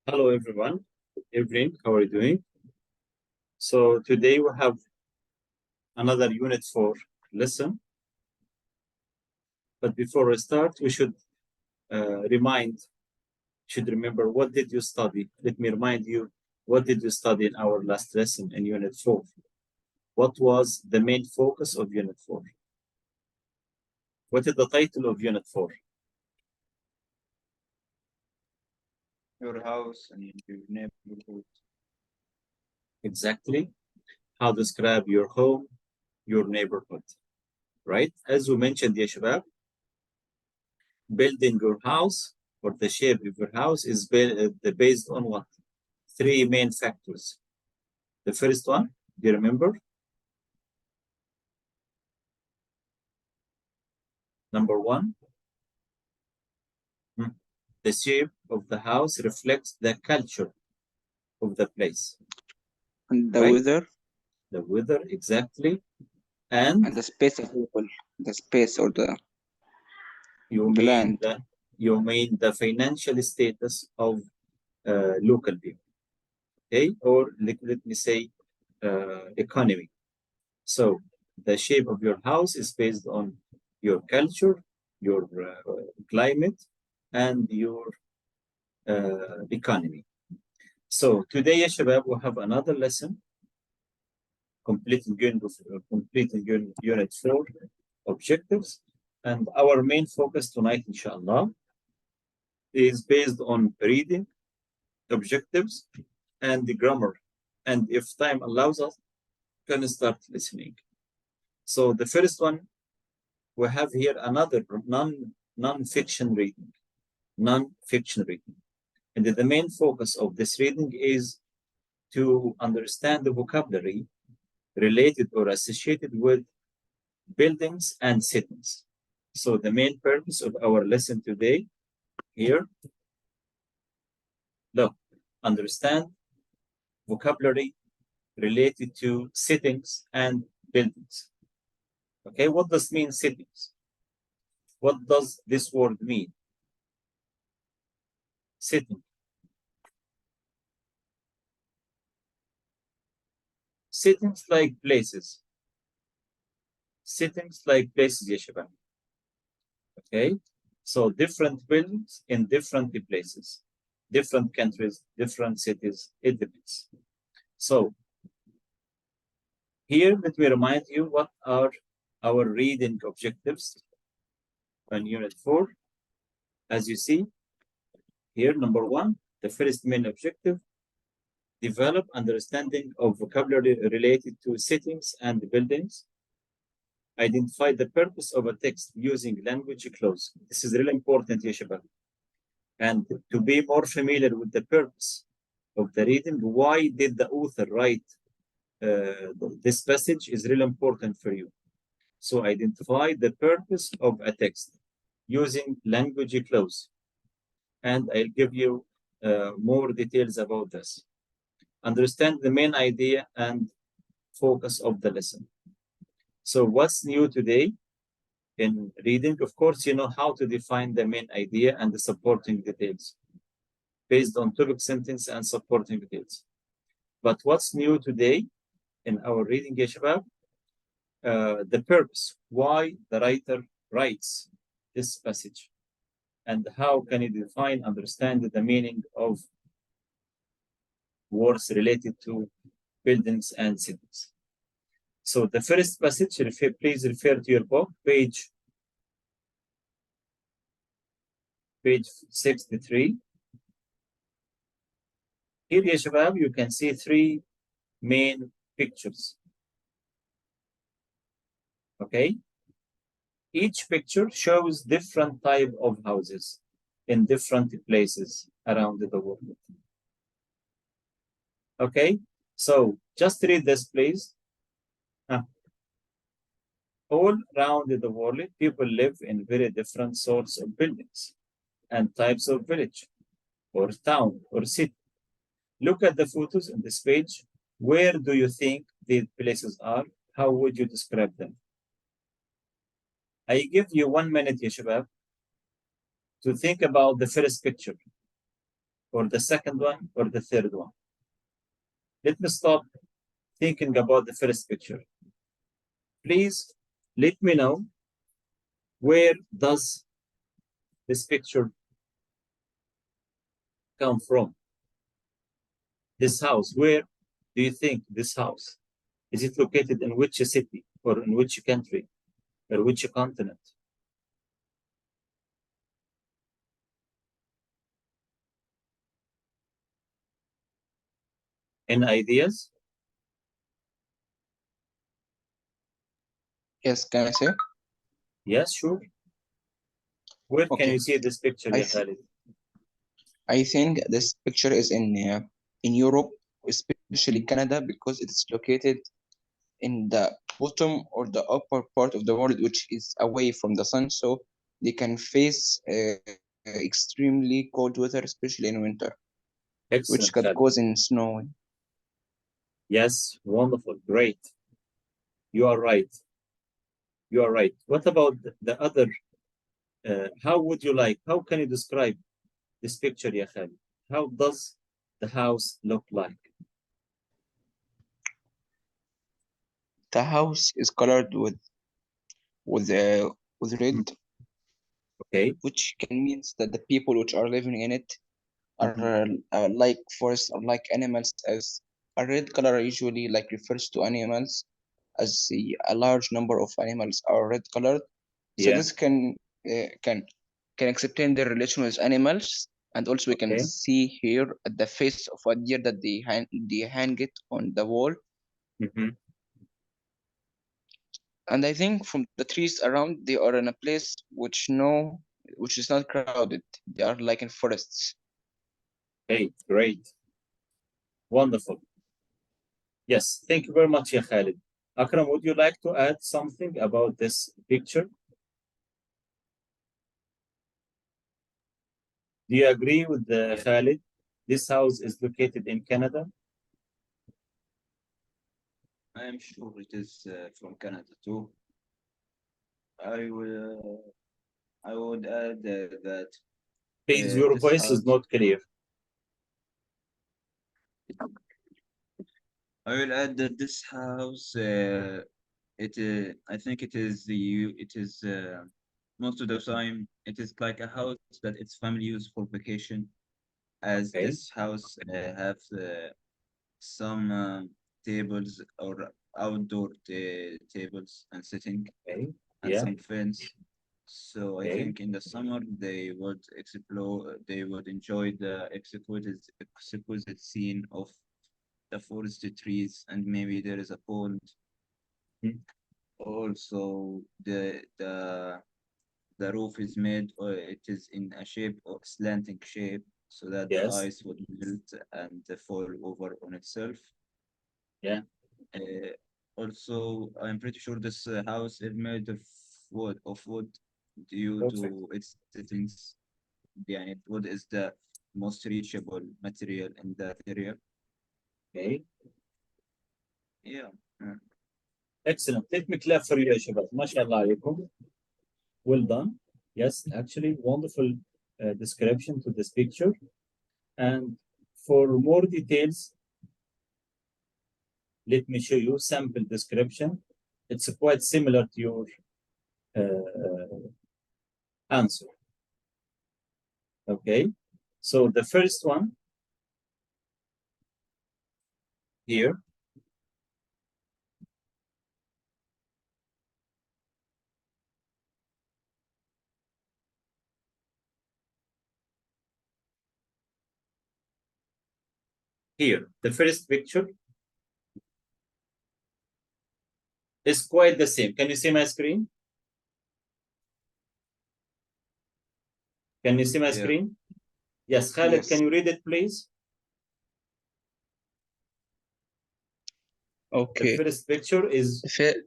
Hello, everyone. Evening, how are you doing? So today we have another unit 4 lesson. But before we start, we should remember what did you study? Let me remind you, what did you study in our last lesson in unit 4? What was the main focus of unit 4? What is the title of unit 4? Your house and your neighborhood. Exactly. How to describe your home, your neighborhood, right? As we mentioned, ya shabab, building your house or the shape of your house is based on what? 3 main factors. The first one, do you remember? Number 1, the shape of the house reflects the culture of the place. And the right? weather. The weather, exactly. And The space available. The space or the you land. mean the financial status of local people, okay? Or let me say economy. So the shape of your house is based on your culture, your climate, and your economy. So today, ya shabab, we have another lesson, completing unit 4, objectives. And our main focus tonight, inshallah, is based on reading, objectives, and the grammar. And if time allows us, can start listening. So the first one, we have here another non-fiction reading. Non-fiction reading. And the main focus of this reading is to understand the vocabulary related or associated with buildings and settings. So the main purpose of our lesson today here, look, understand vocabulary related to settings and buildings. Okay, what does mean settings? What does this word mean? Setting. Settings like places. Settings like places, ya shabab. Okay, so different buildings in different places, different countries, different cities, it depends. So here, let me remind you what are our reading objectives on unit 4. As you see here, number 1, the first main objective, develop understanding of vocabulary related to settings and buildings. Identify the purpose of a text using language clues. This is really important, ya shabab. And to be more familiar with the purpose of the reading, why did the author write this passage is really important for you. So identify the purpose of a text using language clues. And I'll give you more details about this. Understand the main idea and focus of the lesson. So what's new today in reading? Of course, you know how to define the main idea and the supporting details based on topic, sentence, and supporting details. But what's new today in our reading, ya shabab? The purpose, why the writer writes this passage, and how can you define, understand the meaning of words related to buildings and cities. So the first passage, please refer to your book, page 63. Here, ya shabab, you can see 3 main pictures. Okay? Each picture shows different type of houses in different places around the world. Okay? So just read this, please. All around the world, people live in very different sorts of buildings and types of village or town or city. Look at the photos on this page. Where do you think these places are? How would you describe them? I give you 1 minute, ya shabab, to think about the first picture or the second one, or the third one? Let me stop thinking about the first picture. Please let me know, where does this picture come from? This house, where do you think this house? Is it located in which city, or in which country, or which continent? Any ideas? Yes, can I say? Yes, sure. Where can Okay. you see this picture, I ya th Khalid? I think this picture is in Europe, especially Canada, because it is located in the bottom or the upper part of the world, which is away from the sun, so they can face extremely cold weather, especially in winter, which Excellent, could Khalid. cause in snowing. Yes, wonderful, great. You are right. You are right. What about the other? How would you like? How can you describe this picture, ya Khalid? How does the house look like? The house is colored with uh, with red, Okay. which can means that the people which are living in it are Mhm. like forests or like animals, as a red color usually like refers to animals, as a large number of animals are red colored. So Yeah. this can explain their relation with animals, and also we can Okay. see here at the face of a deer that they hang it on the wall. Hmm. And I think from the trees around, they are in a place which is not crowded. They are like in forests. Okay. Great. Wonderful. Yes. Thank you very much, ya Khalid. Akram, would you like to add something about this picture? Do you agree with Yeah, Khalid? This house is located in Canada. I am sure it is from Canada too. I will I would add that Please, your this voice is house. not clear. I will add that this house. I think it is most of the time it is like a house that its family use for vacation, as Okay. this house have some tables or outdoor tables and sitting Okay. and Yeah. some fence. So I Okay. think in the summer they would explore, they would enjoy the exquisite scene of the forested trees, and maybe there is a pond. Mhm. Also, the roof is made, or it is in a shape of slanting shape, so that the Yes. ice would melt and fall over on itself. Yeah. Uh, Also, I'm pretty sure this house is made of wood due Perfect. to its settings. Yeah, wood is the most reachable material in that area. Okay. Yeah. uh, Excellent. Let me clap for you, ya Shabab. MashaAllah alaikum. Well done. Yes, actually, wonderful description to this picture. And for more details, let me show you sample description. It's quite similar to your answer. Okay. So the first one here, the first picture is quite the same. Can you see my screen? Can you see my yeah. screen? Yes, Khalid, can Yes. you read it, please? The Okay. first picture is, The, fir-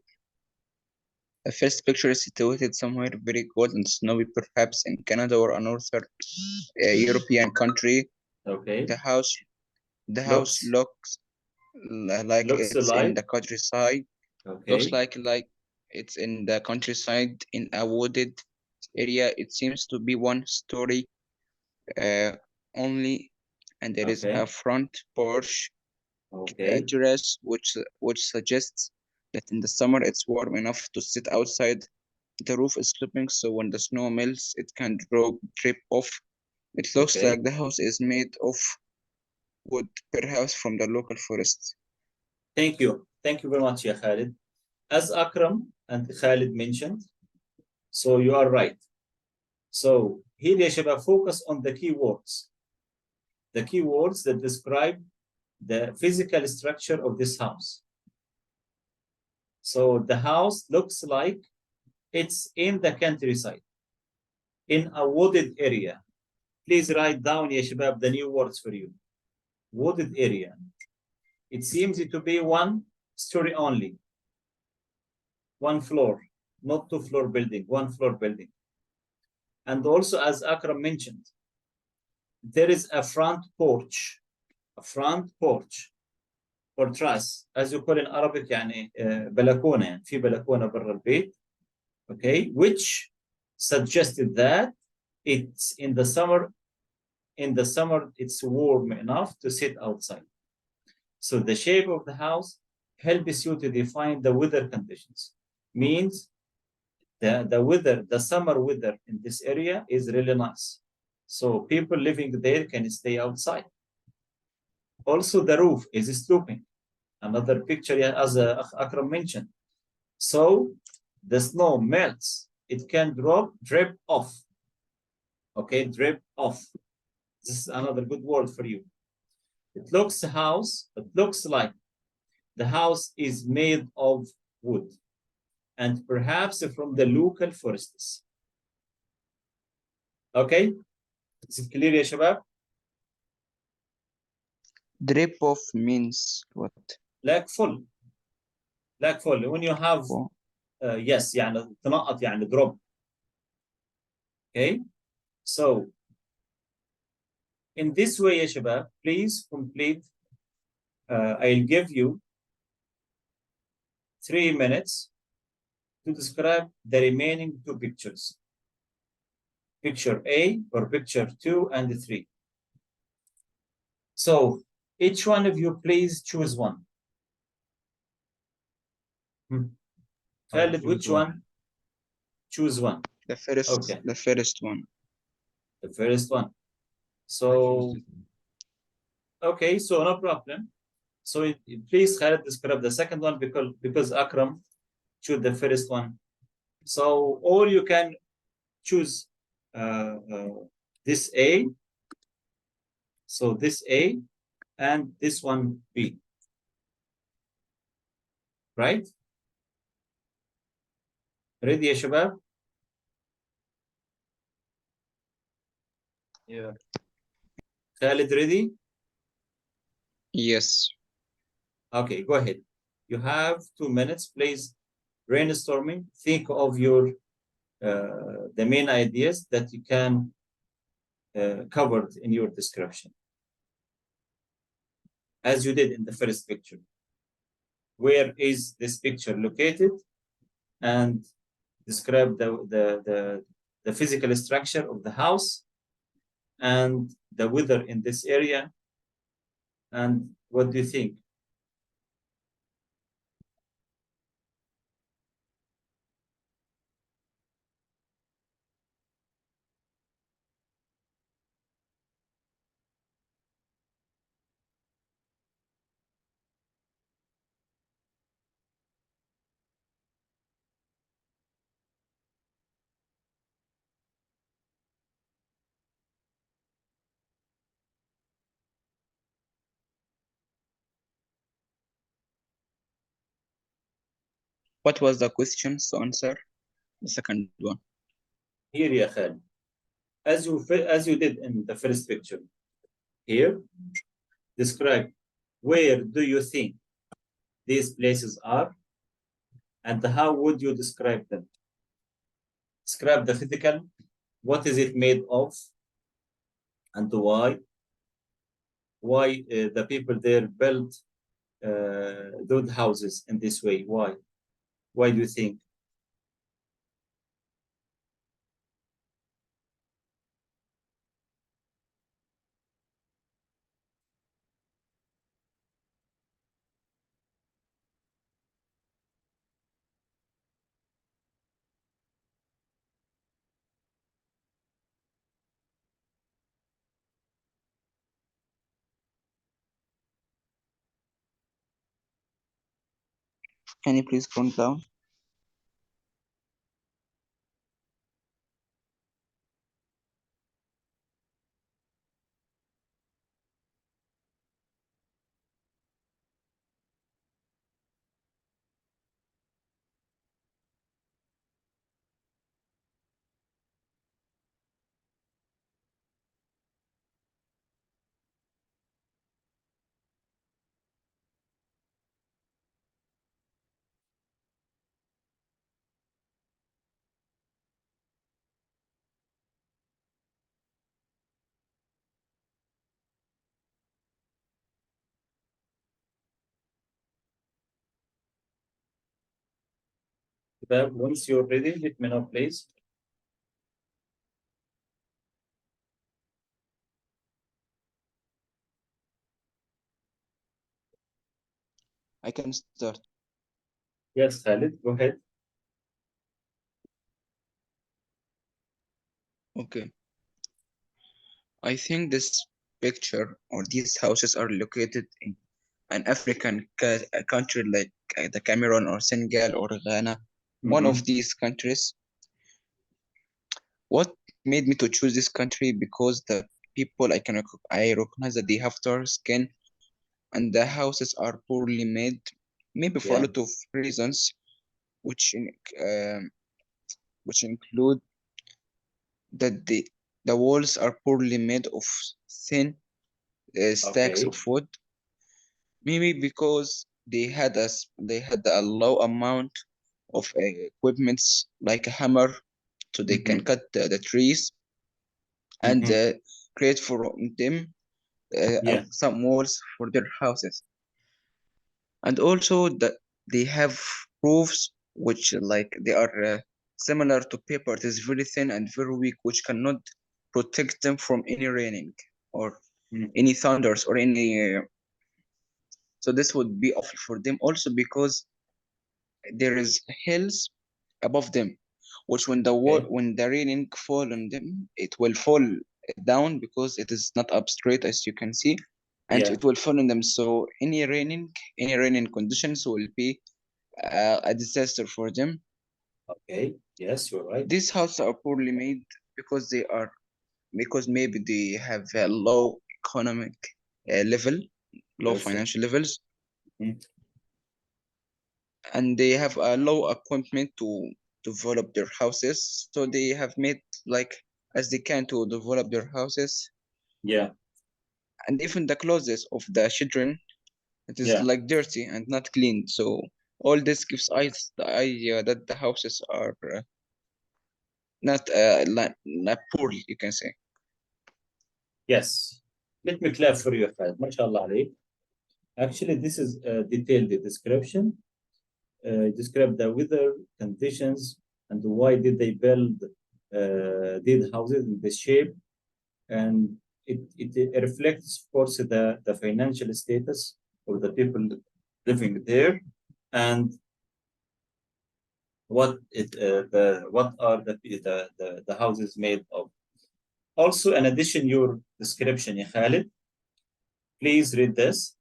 the first picture is situated somewhere very cold and snowy, perhaps in Canada or a northern European country. okay, The house, the house looks, looks like looks it's in alive. the countryside. Looks Okay, like it's in the countryside in a wooded area. It seems to be one story uh, only. and there is Okay. a front porch Okay. terrace, which suggests that in the summer it's warm enough to sit outside. The roof is sloping, so when the snow melts, it can drip off. It looks Okay. like the house is made of wood, perhaps from the local forest. Thank you. Thank you very much, Ya Khalid. As Akram and Khalid mentioned, so you are right. So here يا شباب focus on the keywords. The keywords that describe the physical structure of this house. So the house looks like it's in the countryside, in a wooded area. Please write down, ya shabab, the new words for you. Wooded area. It seems to be one story only, one floor, not two-floor building, one floor building. And also, as Akram mentioned, there is a front porch, or terrace, as you call in Arabic, يعني بلكونة، يعني في بلكونة برا البيت, okay, which suggested that it's in the summer. In the summer, it's warm enough to sit outside. So the shape of the house helps you to define the weather conditions. Means the weather, the summer weather in this area is really nice. So people living there can stay outside. Also, the roof is sloping. Another picture, as Akram mentioned. So the snow melts. It can drip off. Okay, drip off. This is another good word for you. It looks like the house is made of wood and perhaps from the local forests. Okay? Is it clear يا شباب? Drip off means what? Like full. When you have Oh, yes يعني تنقط يعني drop. Okay? So in this way يا شباب, please complete. I'll give you 3 minutes to describe the remaining two pictures. Picture A or picture 2 and 3. So each one of you, please choose one. Khalid, which one? Choose one. the first, Okay, the first one. the first one. So, okay, so no problem. So please, Khalid, describe the second one because Akram choose the first one. So, or you can choose this A. So this A and this one B. Right? Ready, يا شباب? Yeah. Khalid, ready? Yes. Okay, go ahead. You have 2 minutes. Please brainstorming. Think of your the main ideas that you can covered in your description, as you did in the first picture. Where is this picture located? And describe the physical structure of the house and the weather in this area. And what do you think? What was the question to answer? The second one. Here, يا خالد, as you did in the first picture. Here, describe where do you think these places are and how would you describe them? Describe the physical, what is it made of and why? Why the people there built those houses in this way? Why? Why do you think? Can you please scroll down? But once you're ready, let me know, please. I can start. Yes, Khalid, go ahead. Okay. I think this picture or these houses are located in an African country like the Cameroon or Senegal or Ghana, one of these countries. What made me to choose this country because the people I recognize that they have dark skin and the houses are poorly made, maybe for a Yeah, lot of reasons, which um, which include that the walls are poorly made of thin stacks okay. of wood. Maybe because they had a low amount of equipments like a hammer, so they can cut the trees and create for them Yeah, some walls for their houses. And also that they have roofs which like they are similar to paper. It is very thin and very weak, which cannot protect them from any raining or mm, any thunders or any. So this would be awful for them also because there is hills above them, which okay. when the raining fall on them, it will fall down because it is not up straight as you can see, and Yeah, it will fall on them. So any raining conditions will be a disaster for them. okay. Yes, you're right. These houses are poorly made because because maybe they have a low economic level, low Person. financial levels, Mm, and they have a low equipment to develop their houses. So they have made like as they can to develop their houses, yeah, and even the clothes of the children, it is yeah. like dirty and not clean. So all this gives us the idea that the houses are not poor, you can say. Yes. Let me clap for you, Khalid. MashaAllah alayk. Actually, this is a detailed description. Describe the weather conditions and why did they build did houses in this shape, and it reflects, of course, the financial status of the people living there, and what are the houses made of. Also, in addition, your description, ya Khalid, please read this.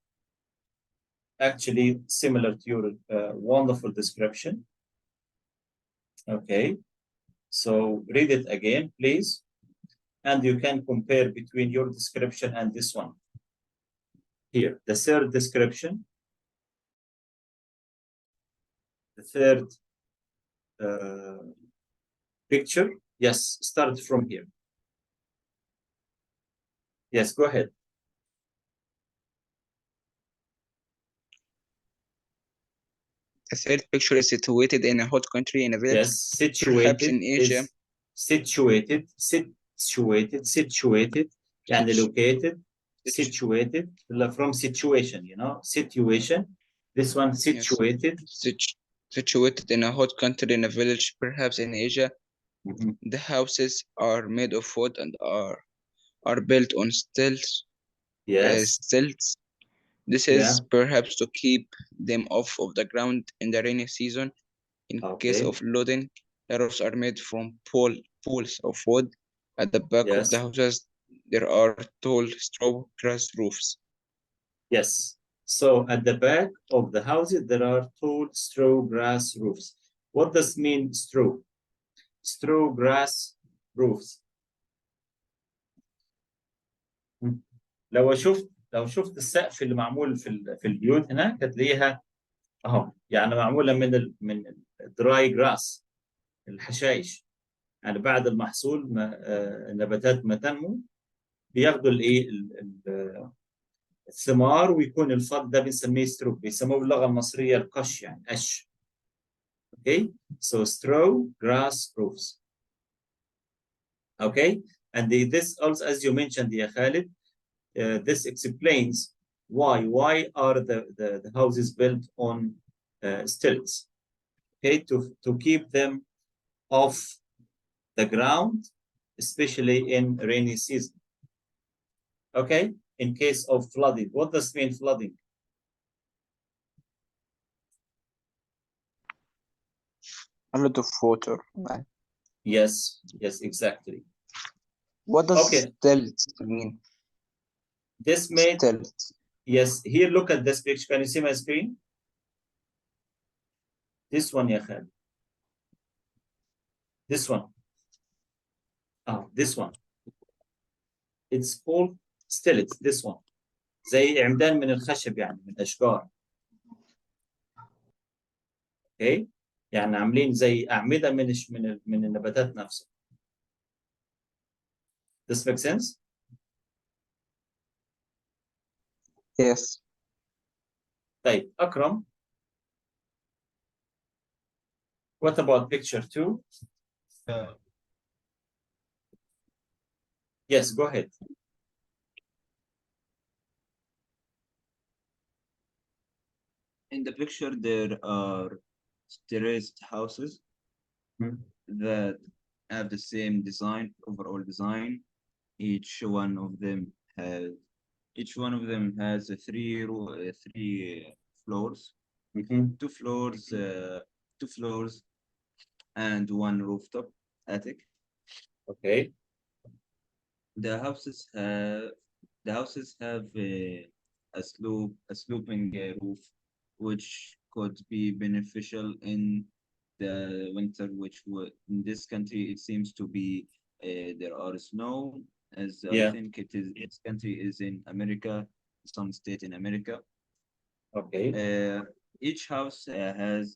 Actually, similar to your wonderful description. Okay, so read it again, please, and you can compare between your description and this one. Here, the third description, the third uh, picture. Yes, start from here. Yes, go ahead. The third picture is situated in a hot country in a village, Yes, perhaps situated in Asia. is situated, and Situ- located, situ- situated, from situation, situation. This one yes, situated. situated in a hot country in a village, perhaps in Asia. Mhm. The houses are made of wood and are built on Yes, stilts. This yeah, is perhaps to keep them off of the ground in the rainy season. In case okay, of flooding, the roofs are made from poles of wood. At the back of the yes, houses, there are tall straw grass roofs. yes. So at the back of the houses, there are tall straw grass roofs. What does mean straw? Straw grass roofs. لو شفت السقف اللي معمول في البيوت هناك هتلاقيها اهو، يعني معموله من الدراي جراس، الحشائش. يعني بعد المحصول ما النباتات ما تنمو بياخدوا الثمار، ويكون الفض ده بنسميه سترو، بيسموه باللغه المصريه القش، يعني قش. اوكي، so straw grass roofs. Okay, and this also, as you mentioned, يا خالد, this explains why are the houses built on stilts, okay, to keep them off the ground, especially in rainy season. Okay, in case of flooding. What does mean flooding? A lot of water. Yes, exactly. What does Okay, stilt mean? this made, Stilt. yes, here look at this picture. Can you see my screen? This one, يا خالد. This one. This one. It's called stilts. This one. زي عمدان من الخشب، يعني من أشجار. Okay. يعني عاملين زي أعمدة من النباتات نفسها. This makes sense? Yes. طيب أكرم. What about picture 2? Yes, go ahead. In the picture, there are terraced houses that have the same design, overall design. Each one of them has three floors, two floors, and one rooftop attic. Okay. The houses have a sloping roof, which could be beneficial in the winter, which would in this country it seems to be there are snow, as I Yeah. think its country is in America, some state in America. Okay. Each house has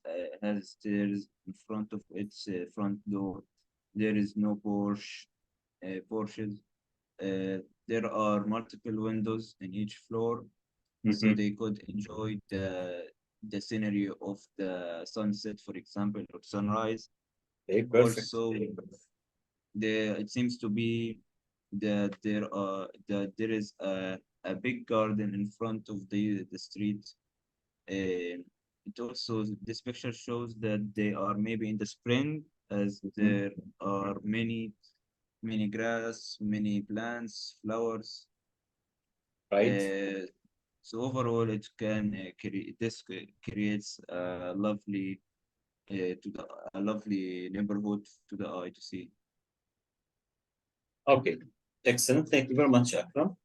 stairs in front of its front door. There is no porches. There are multiple windows in each floor, so they could enjoy the scenery of the sunset, for example, or sunrise. Okay, perfect. Also, it seems to be that there is a big garden in front of the street. It also, this picture shows that they are maybe in the spring, as there are many grass, many plants, flowers. Right. So overall, it can creates a lovely a lovely neighborhood to the eye to see. Okay. Excellent. Thank you very much, Akram.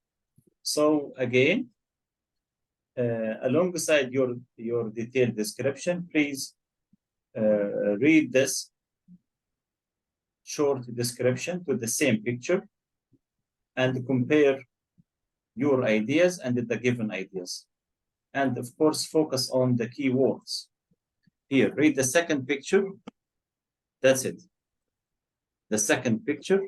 So again, alongside your detailed description, please read this short description to the same picture and compare your ideas and the given ideas. And of course, focus on the key words. Here, read the second picture. That's it. The second picture.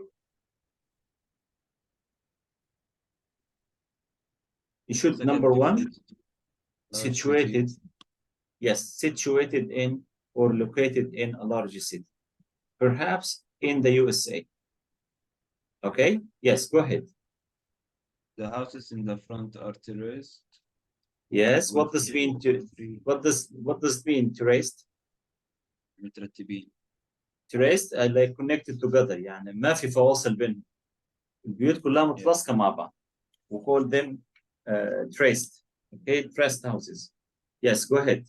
You should, number one, situated, yes, situated in or located in a large city, perhaps in the USA. Okay, yes, go ahead. The houses in the front are terraced. Yes, what does mean to what does mean terraced? مترتبين. Terraced like connected together، يعني ما في فواصل بينهم. البيوت كلها متلاصقة مع بعض. We call them traced. Okay, traced houses. Yes, go ahead.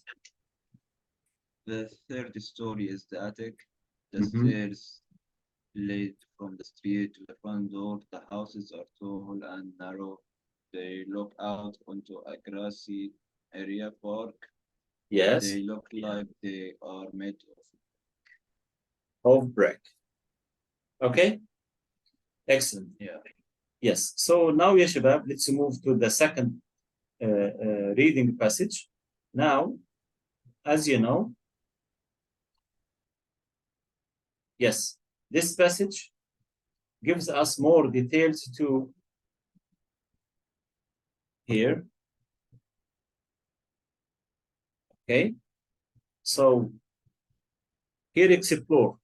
The third story is the attic. The stairs lead from the street to the front door. The houses are tall and narrow. They look out onto a grassy area, park. Yes, They look like they are made of brick. Okay, excellent. yeah. Yes, so now يا شباب, let's move to the second reading passage. Now, as you know, yes, this passage gives us more details to here. Okay, so here explore.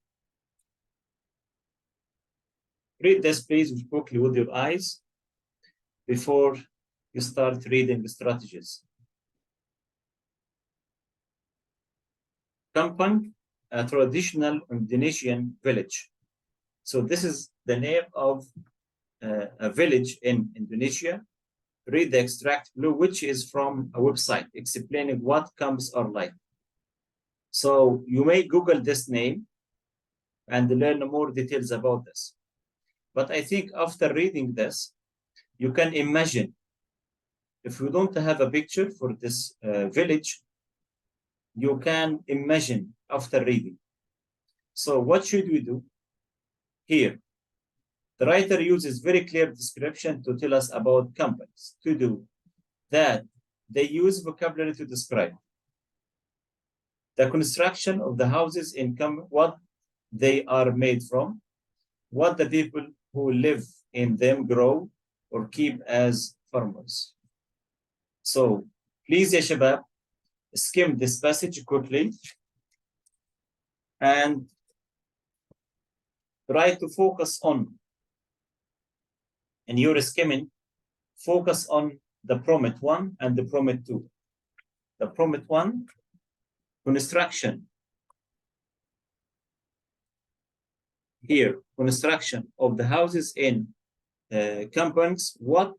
Read this please quickly with your eyes before you start reading the strategies. Kampang, a traditional Indonesian village. So this is the name of a village in Indonesia. Read the extract below, which is from a website explaining what camps are like. So you may Google this name and learn more details about this. But I think after reading this, you can imagine, if you don't have a picture for this village, you can imagine after reading. So what should we do? Here, the writer uses very clear description to tell us about companies, to do that they use vocabulary to describe the construction of the houses in what they are made from, what the people who live in them grow or keep as farmers. So please, ya shabab, skim this passage quickly and try to focus on, in your skimming, focus on the prompt 1 and the prompt 2. The prompt 1, construction. Here, construction of the houses in compounds, what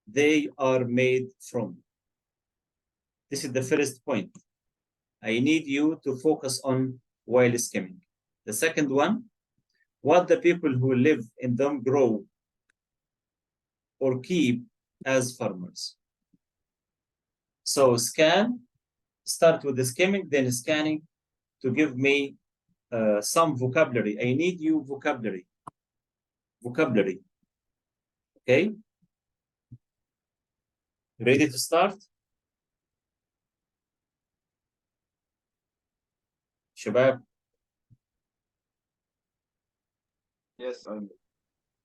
they are made from. This is the first point. I need you to focus on while skimming. The second one, what the people who live in them grow or keep as farmers. So scan, start with the skimming, then scanning to give me some vocabulary. I need you vocabulary. Vocabulary. Okay? Ready to start? Shabab? Yes,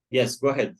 Yes, go ahead.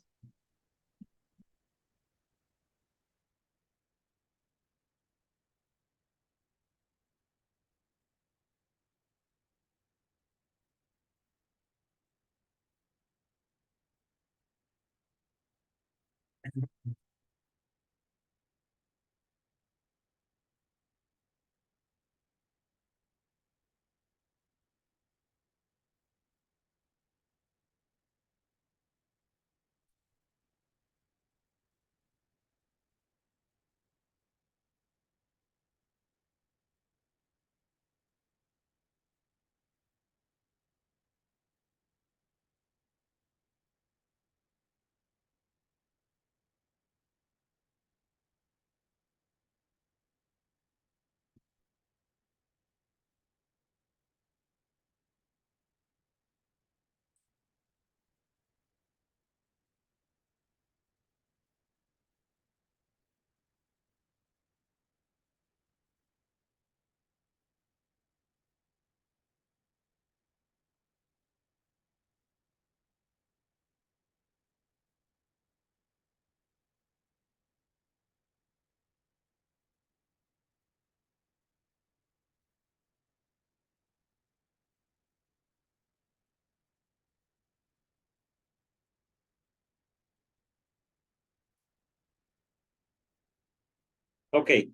Okay.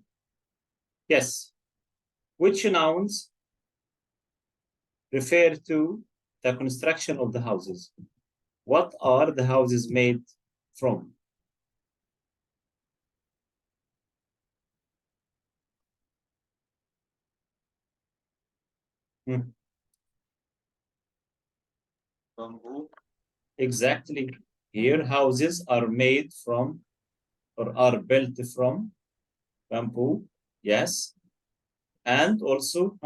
Yes. Which nouns refer to the construction of the houses? What are the houses made from? bamboo. Exactly. Here, houses are made from or are built from bamboo. Yes. And also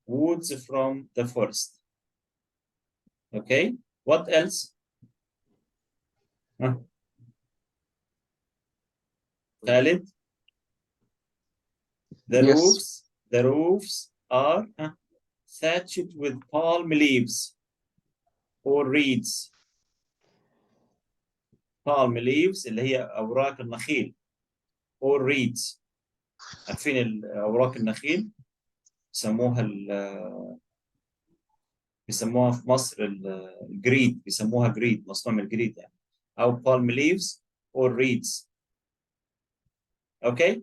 woods from the forest. Okay. What else? Khalid? Yes. The roofs are thatched with palm leaves or reeds. palm leaves اللي هي أوراق النخيل or reeds. عارفين أوراق النخيل بيسموها في مصر الجريد، بيسموها جريد، مصنوع من الجريد يعني، أو palm leaves or reeds. Okay.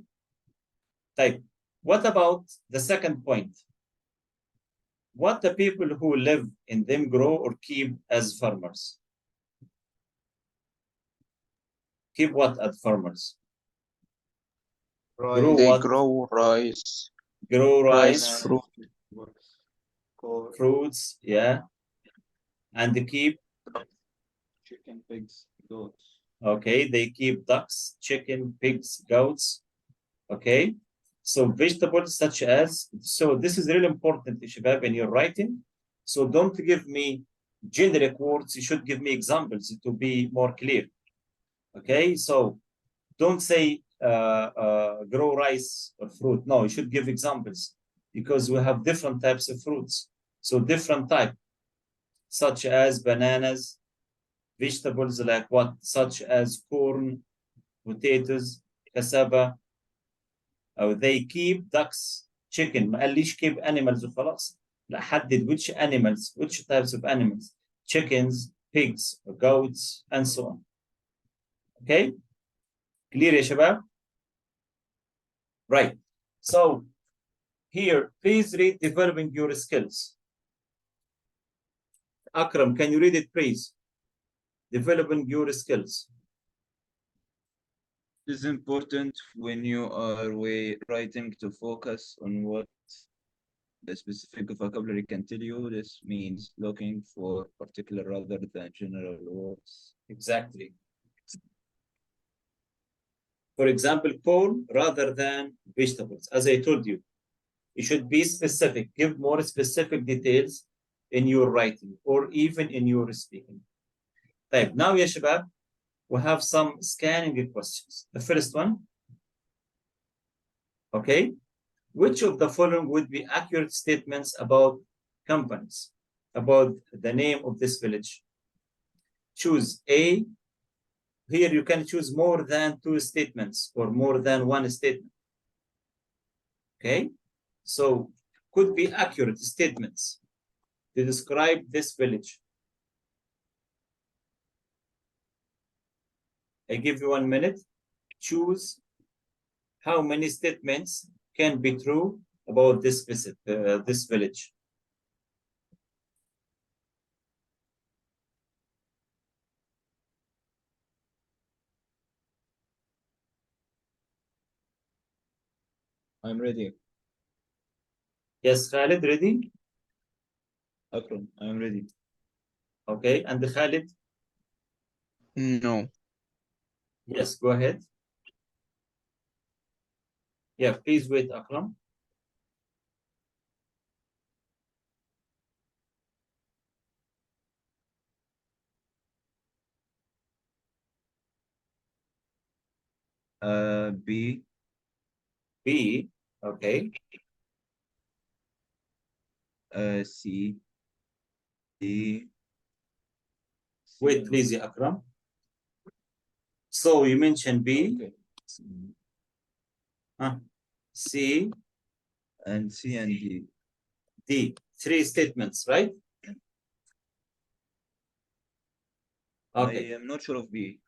طيب. What about the second point? What the people who live in them grow or keep as farmers? Keep what as farmers? Grow They what? grow rice, Grow rice, fruit, fruits, yeah, and keep. Chicken, pigs, goats. Okay, they keep ducks, chicken, pigs, goats. Okay, so vegetables such as, so this is really important, Shabab, in your writing. So don't give me generic words, you should give me examples to be more clear. Okay, so don't say grow rice or fruit. No, you should give examples because we have different types of fruits. So different type, such as bananas, vegetables like what? Such as corn, potatoes, cassava. They keep ducks, chicken. ما قاليش keep animals وخلاص. لا حدد which animals, which types of animals. Chickens, pigs, goats, and so on. Okay? Clear يا شباب? Right. So here, please read developing your skills. Akram, can you read it, please? Developing your skills. It is important when you are writing to focus on what the specific vocabulary can tell you. This means looking for particular rather than general words. Exactly. For example, corn rather than vegetables. As I told you, you should be specific. Give more specific details in your writing or even in your speaking. طيب, now يا شباب, we have some scanning questions. The first one, okay, which of the following would be accurate statements about companies, about the name of this village? Choose A. Here you can choose more than two statements or more than one statement. Okay, so could be accurate statements to describe this village. I give you 1 minute. Choose how many statements can be true about this visit, this village. I'm ready. Yes, Khalid, ready? Akram, I'm ready. Okay, and Khalid? no. Yes, go ahead. Yeah, please wait, Akram. B. B, okay. C. D. Wait, please, Akram. So you mentioned B. Okay. C, And C and D. D. Three statements, right? Okay. I am not sure of B.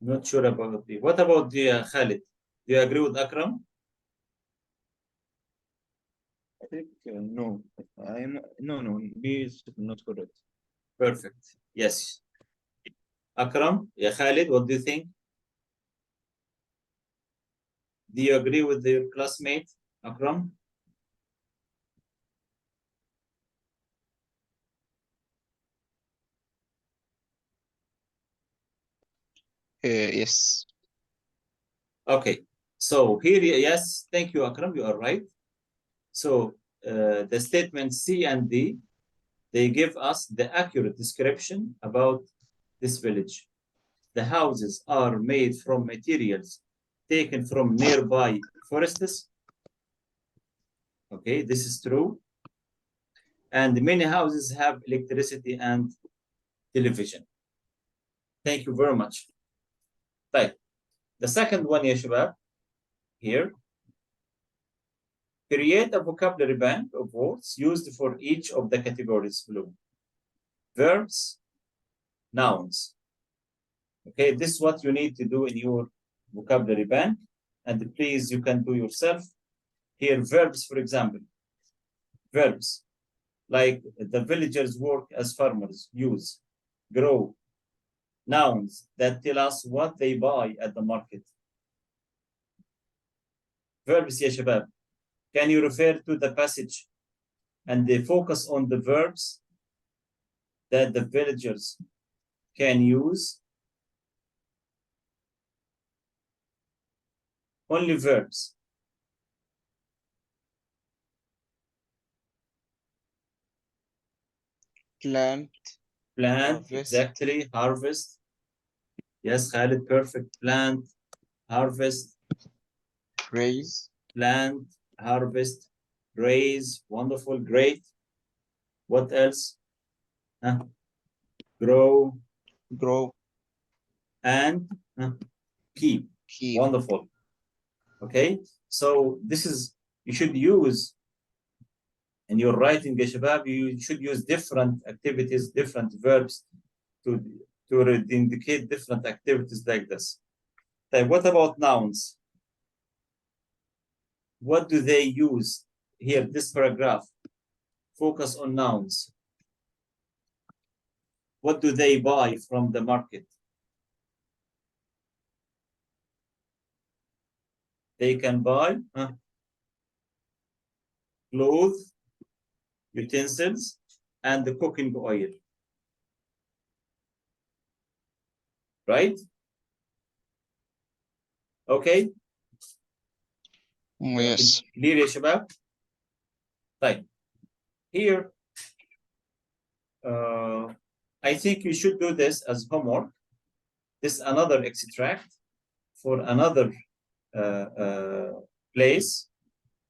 Not sure about B. What about the Khalid? Do you agree with Akram? I think no. No. B is not correct. Perfect. Yes. Akram, yeah, Khalid, what do you think? Do you agree with your classmate, Akram? Yes. Okay. So here, yes, thank you, Akram, you are right. So the statements C and D, they give us the accurate description about this village. The houses are made from materials taken from nearby forests. Okay, this is true. And many houses have electricity and television. Thank you very much. Right. The second one, ya shabab, here. Create a vocabulary bank of words used for each of the categories below. Verbs, nouns. Okay, this is what you need to do in your vocabulary bank. And please, you can do yourself. Here, verbs, for example. Verbs, like the villagers work as farmers, use, grow. Nouns that tell us what they buy at the market. Verbs, ya shabab. Can you refer to the passage and they focus on the verbs that the villagers can use? Only verbs. Plant, Plant, harvest, exactly, harvest. Yes, Khalid, perfect. Plant, harvest, raise, plant, harvest, raise, wonderful, great. What else? Huh? Grow grow, and keep. keep. Wonderful. Okay, so this is, you should use in your writing, ya shabab, you should use different activities, different verbs to indicate different activities like this. Okay, what about nouns? What do they use? Here, this paragraph, focus on nouns. What do they buy from the market? They can buy clothes, utensils, and the cooking oil. Right? Okay? Oh, yes. Clear يا شباب? طيب. Here, I think you should do this as homework. This is another extract for another place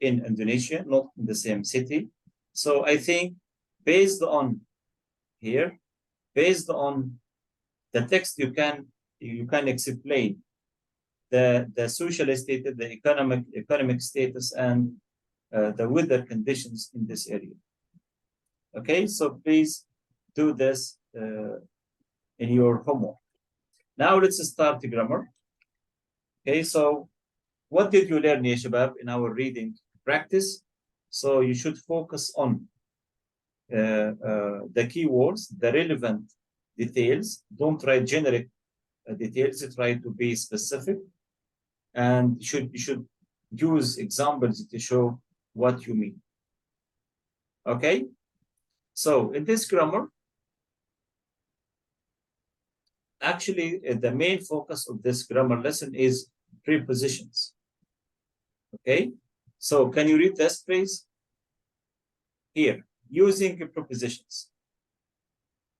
in Indonesia, not in the same city. So I think based on here, based on the text, you can explain the social status, the economic status, and the weather conditions in this area. Okay, so please do this in your homework. Now let's start the grammar. Okay, so what did you learn, ya shabab, in our reading practice? So you should focus on the keywords, the relevant details. Don't write generic details, try to be specific. And you should use examples to show what you mean. Okay? So in this grammar, actually the main focus of this grammar lesson is prepositions. Okay? So can you read this, please? Here, using prepositions.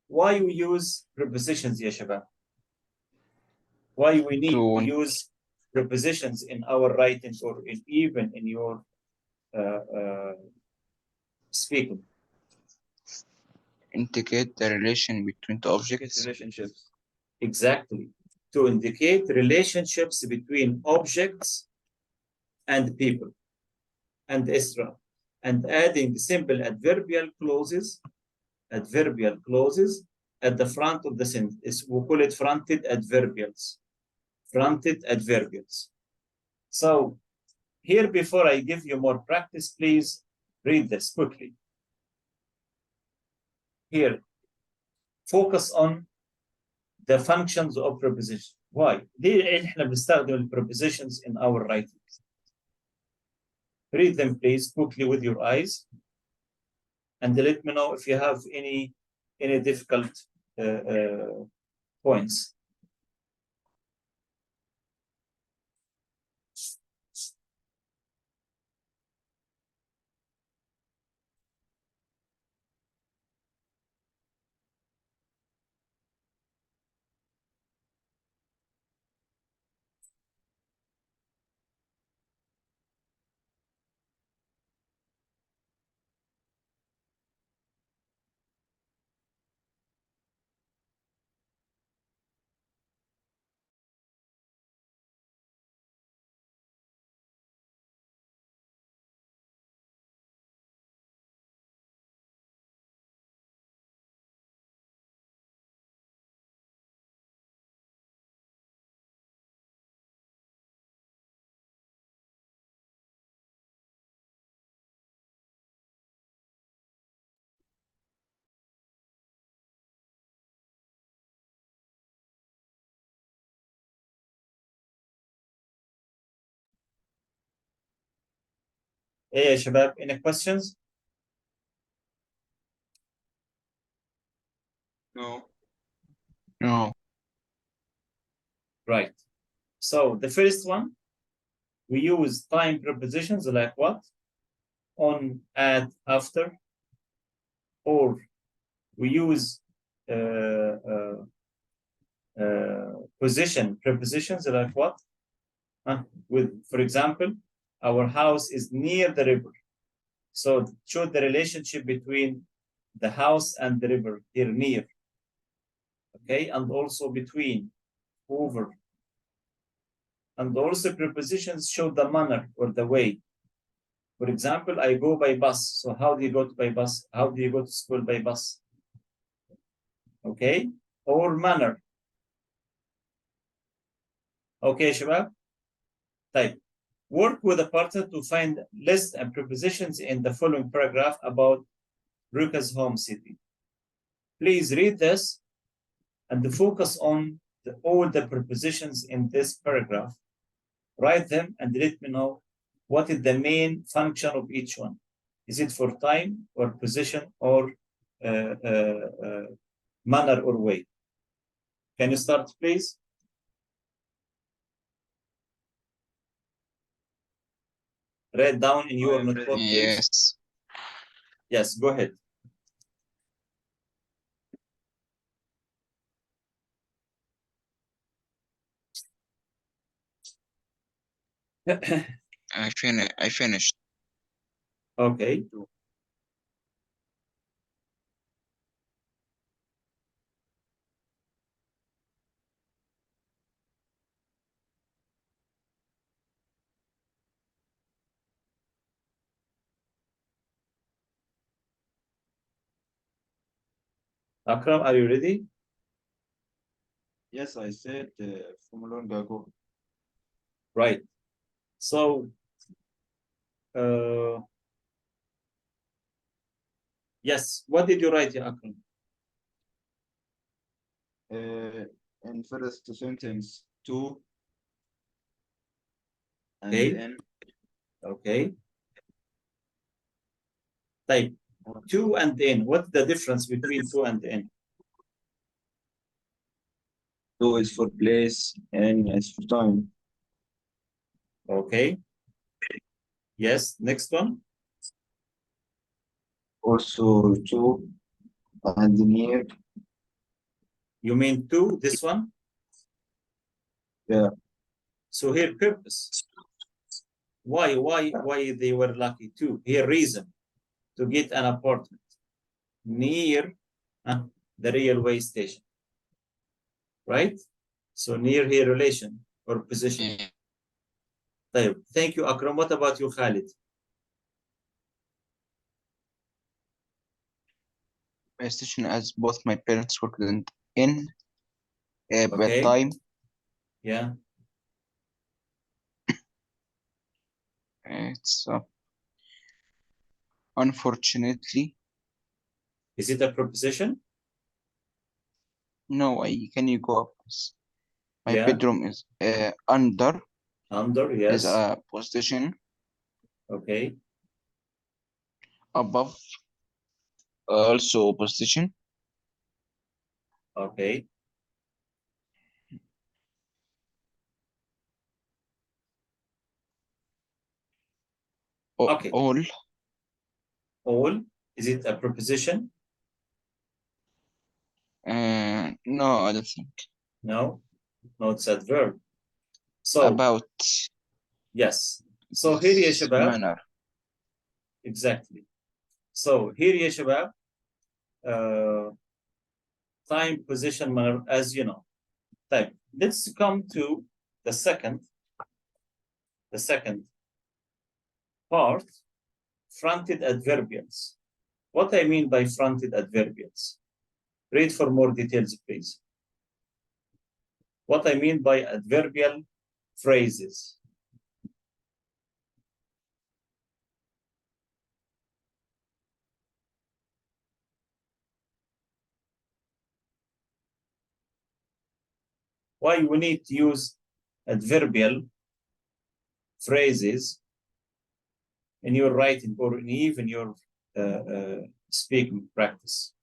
Why we use prepositions, ya shabab? Why we need to use prepositions in our writing or even in your speaking? Indicate the relation between the objects. Relationships. Exactly. To indicate relationships between objects and people and Isra. And adding simple adverbial clauses at the front of the sentence. We call it fronted adverbials. Fronted adverbials. So here, before I give you more practice, please read this quickly. Here, focus on the functions of prepositions. Why? ليه احنا بنستخدم prepositions in our writing? Read them, please, quickly with your eyes, and let me know if you have any difficult points. ايه يا شباب any questions No. No. right so the first one we use time prepositions like what on at after or we use position prepositions like what with for example our house is near the river so show the relationship between the house and the river here near okay and also between over and also prepositions show the manner or the way for example I go by bus so how do you go by bus how do you go to school by bus okay or manner okay شباب طيب work with a partner to find lists and prepositions in the following paragraph about Ruka's home city. Please read this and focus on all the prepositions in this paragraph. Write them and let me know what is the main function of each one. Is it for time or position or manner or way? Can you start, please? Write down in your notebook, please. Yes. Yes, go ahead. I finished. Okay. Akram, are you ready? Yes, I said from long ago. Right. So, yes, what did you write, Akram? In first sentence, to, and Okay. then Okay. Type to and in. What's the difference between to and in? to is for place and is for time. Okay. Yes. Next one. Also to and near. You mean to this one? Yeah. So here purpose. Why they were lucky to? Here reason to get an apartment near the railway station. Right? So near here relation or position. Yeah. طيب. Thank you, Akram. What about you, Khalid? My station as both my parents worked in Okay. bedtime. Yeah. It's unfortunately Is it a preposition? no. Can you go up? My Yeah. bedroom is under Under, is yes. a position. Okay. Above also position. Okay. Okay. All. All. Is it a preposition? No, I don't think. No. No, it's adverb. So About yes. So here يا this شباب. manner. Exactly. So here يا شباب. Time, position, manner, as you know. Type. Let's come to the second part, fronted adverbials. What I mean by fronted adverbials? Read for more details, please. What I mean by adverbial phrases. Why we need to use adverbial phrases in your writing or in even your speaking practice.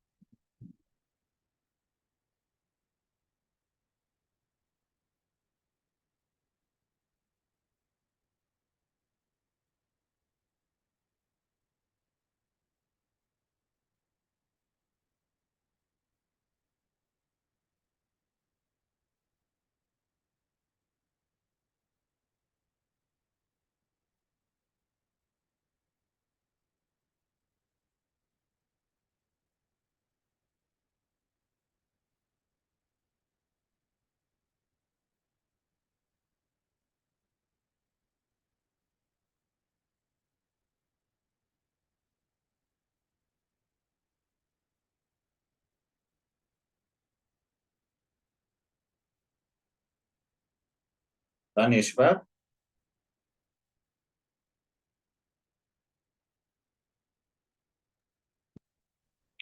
done يا شباب؟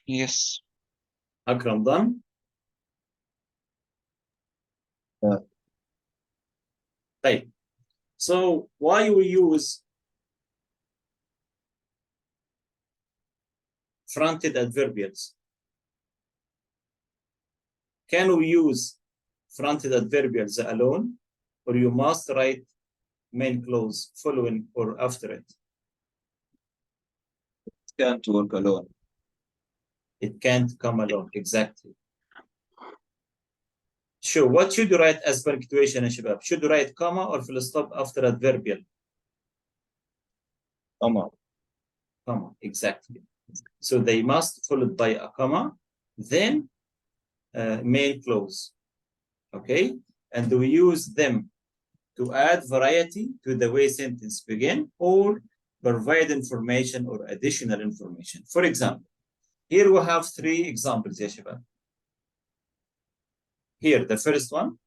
Yes. أكرم done؟ طيب. So why we use fronted adverbials? Can we use fronted adverbials alone, or you must write main clause following or after it? Can't work alone. It can't come alone, exactly. Sure, what should you write as punctuation يا شباب? Should you write comma or full stop after adverbial? Comma, exactly. So they must followed by a comma, then main clause. Okay, and we use them to add variety to the way sentence begin or provide information or additional information. For example, here we have 3 examples يا شباب. Here, the first one,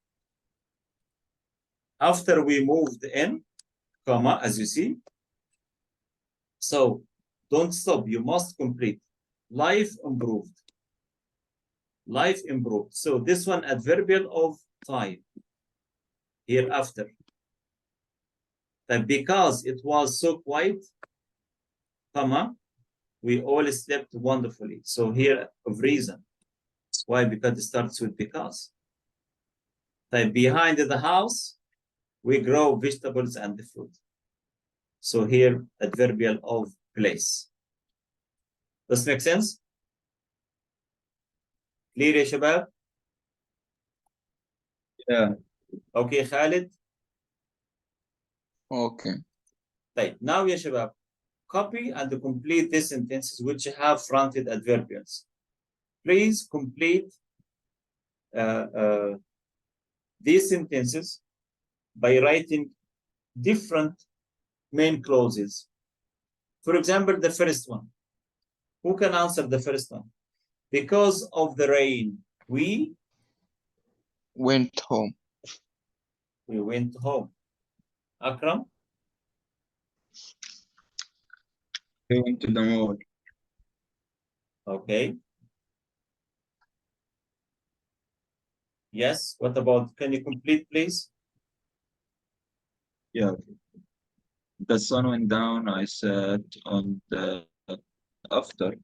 after we moved in, comma, as you see. So don't stop, you must complete. Life improved. Life improved. So this one adverbial of type. Hereafter. That because it was so quiet, comma, we all slept wonderfully. So here of reason. Why? Because it starts with because. That behind the house, we grow vegetables and fruit. So here adverbial of place. Does it make sense? Clear يا شباب? Yeah. Okay, Khalid. Okay. طيب, now يا شباب, copy and complete these sentences which have fronted adverbials. Please complete these sentences by writing different main clauses. For example, the first one. Who can answer the first one? Because of the rain, we Went home. went home. Akram? We went to the mall. Okay. Yes. What about, can you complete, please? Yeah. The sun went down. I sat on the after.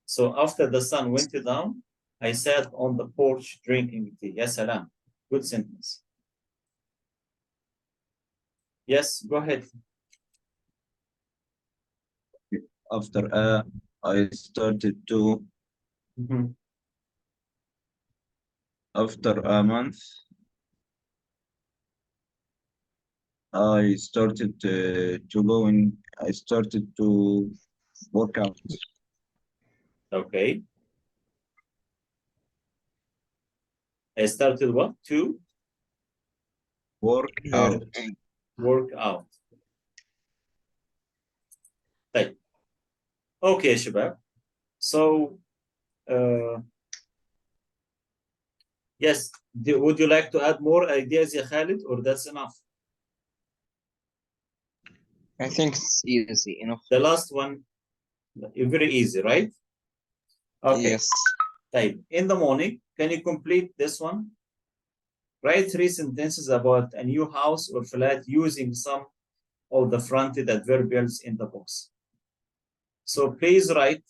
So after the sun went down, I sat on the porch drinking tea. Yes, salam. Good sentence. Yes, go ahead. After I started to. After a month, I started to go in. I started to work out. Okay. I started what? To Work out. work out. طيب. Okay, شباب. So, yes, would you like to add more ideas, ya Khalid, or that's enough? I think it's easy enough. The last one, very easy, right? Okay. Yes. طيب. In the morning, can you complete this one? Write 3 sentences about a new house or flat using some of the fronted adverbials in the box. So please write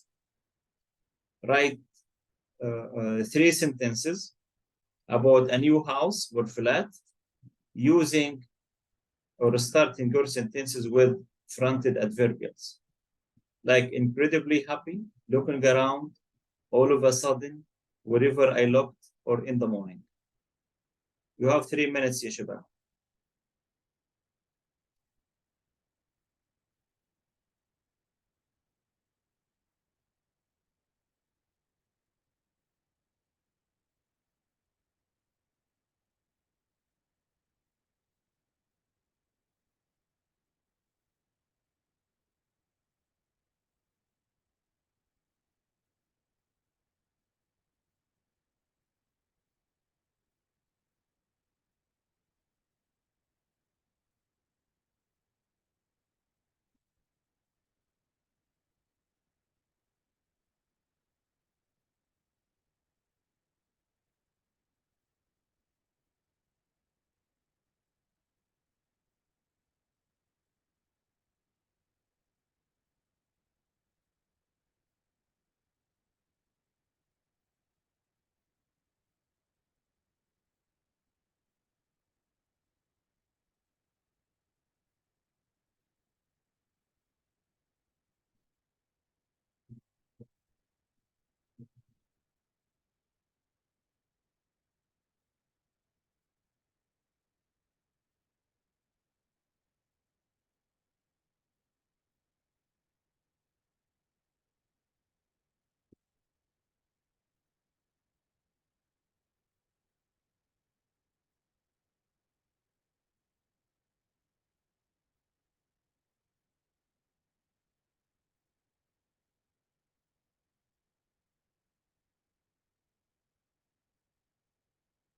3 sentences about a new house or flat using or starting your sentences with fronted adverbials, like incredibly happy, looking around, all of a sudden, wherever I looked, or in the morning. You have 3 minutes, ya shabab.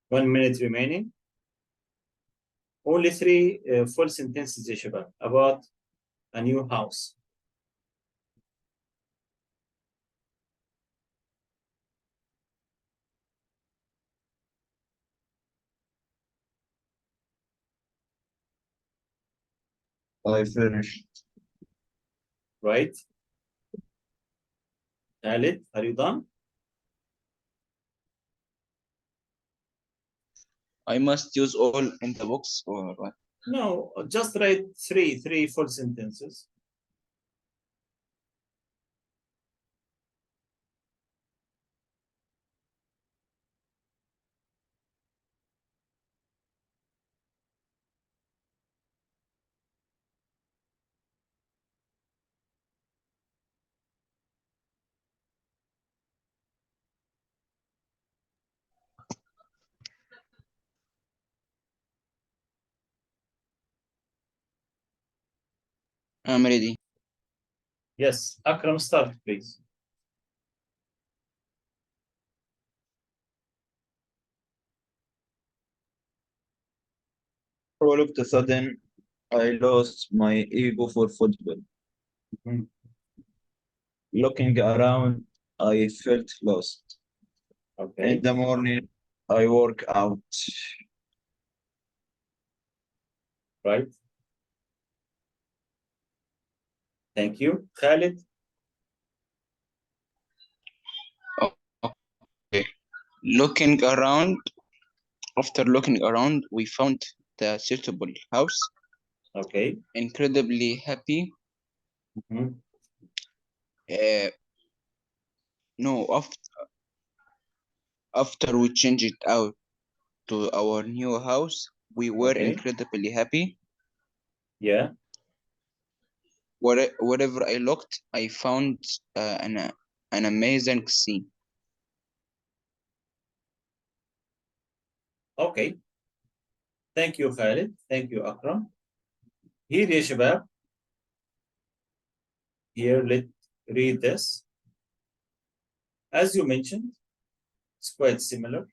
One minute remaining. Only 3 full sentences, ya shabab, about a new house. I finished. Right? Khalid, are you done? I must use all in the box or what? No, just write 3 full sentences. I'm ready. Yes, Akram, start, please. All of a sudden, I lost my ego for football. Mhm. Looking around, I felt lost. Okay, In the morning, I work out. right. Thank you. Khalid, Okay. Looking around, after looking around, we found the suitable house. okay. Incredibly happy. Mhm. Uh, no, after we changed it out to our new house, we were Okay, incredibly happy. yeah, Wherever I looked, I found an amazing scene. okay. Thank you, Khalid. Thank you, Akram. Here, ya shabab, here, let read this. As you mentioned, it's quite similar.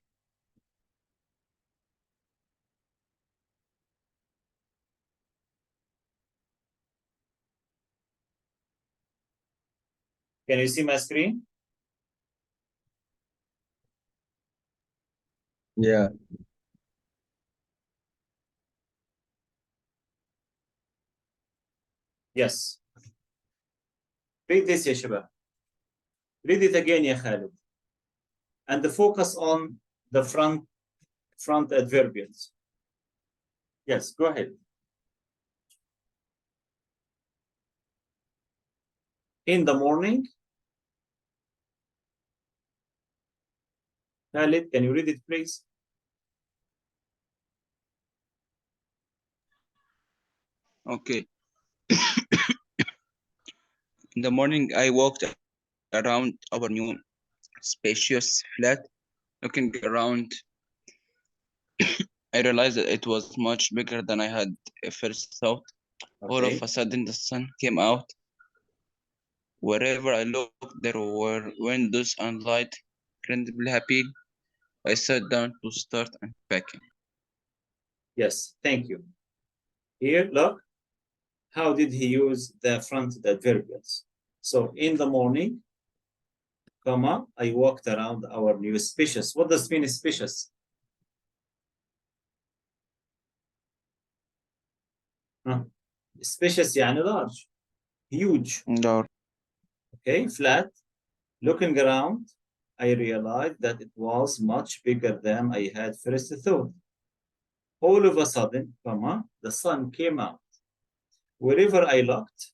Can you see my screen? Yeah. Yes. Read this يا شباب. Read it again يا خالد. And focus on the front adverbials. Yes, go ahead. In the morning. Khalid, can you read it, please? Okay. In the morning, I walked around our new spacious flat. Looking around, I realized that it was much bigger than I had first thought. All of Okay. a sudden, the sun came out. Wherever I looked, there were windows and light. Incredibly happy, I sat down to start unpacking. Yes, thank you. Here, look. How did he use the front adverbials? So in the morning, comma, I walked around our new spacious. What does mean spacious? Huh? Spacious يعني large, huge. No. Okay, flat. Looking around, I realized that it was much bigger than I had first thought. All of a sudden, comma, the sun came out. Wherever I looked,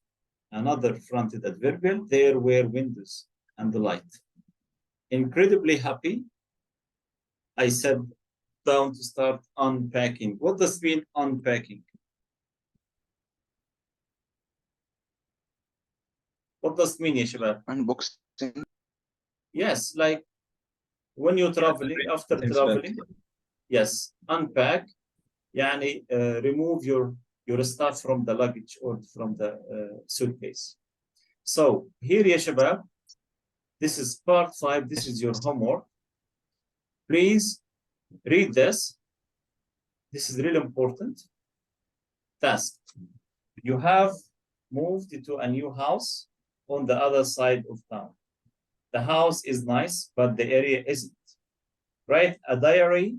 another fronted adverbial, there were windows and the light. Incredibly happy, I sat down to start unpacking. What does mean unpacking? What does mean يا شباب? Unboxing. Yes, like when you're traveling, after traveling, yes, unpack, يعني remove your stuff from the luggage or from the suitcase. So here يا شباب, this is part 5, this is your homework. Please read this. This is really important. Task. You have moved to a new house on the other side of town. The house is nice, but the area isn't. Write a diary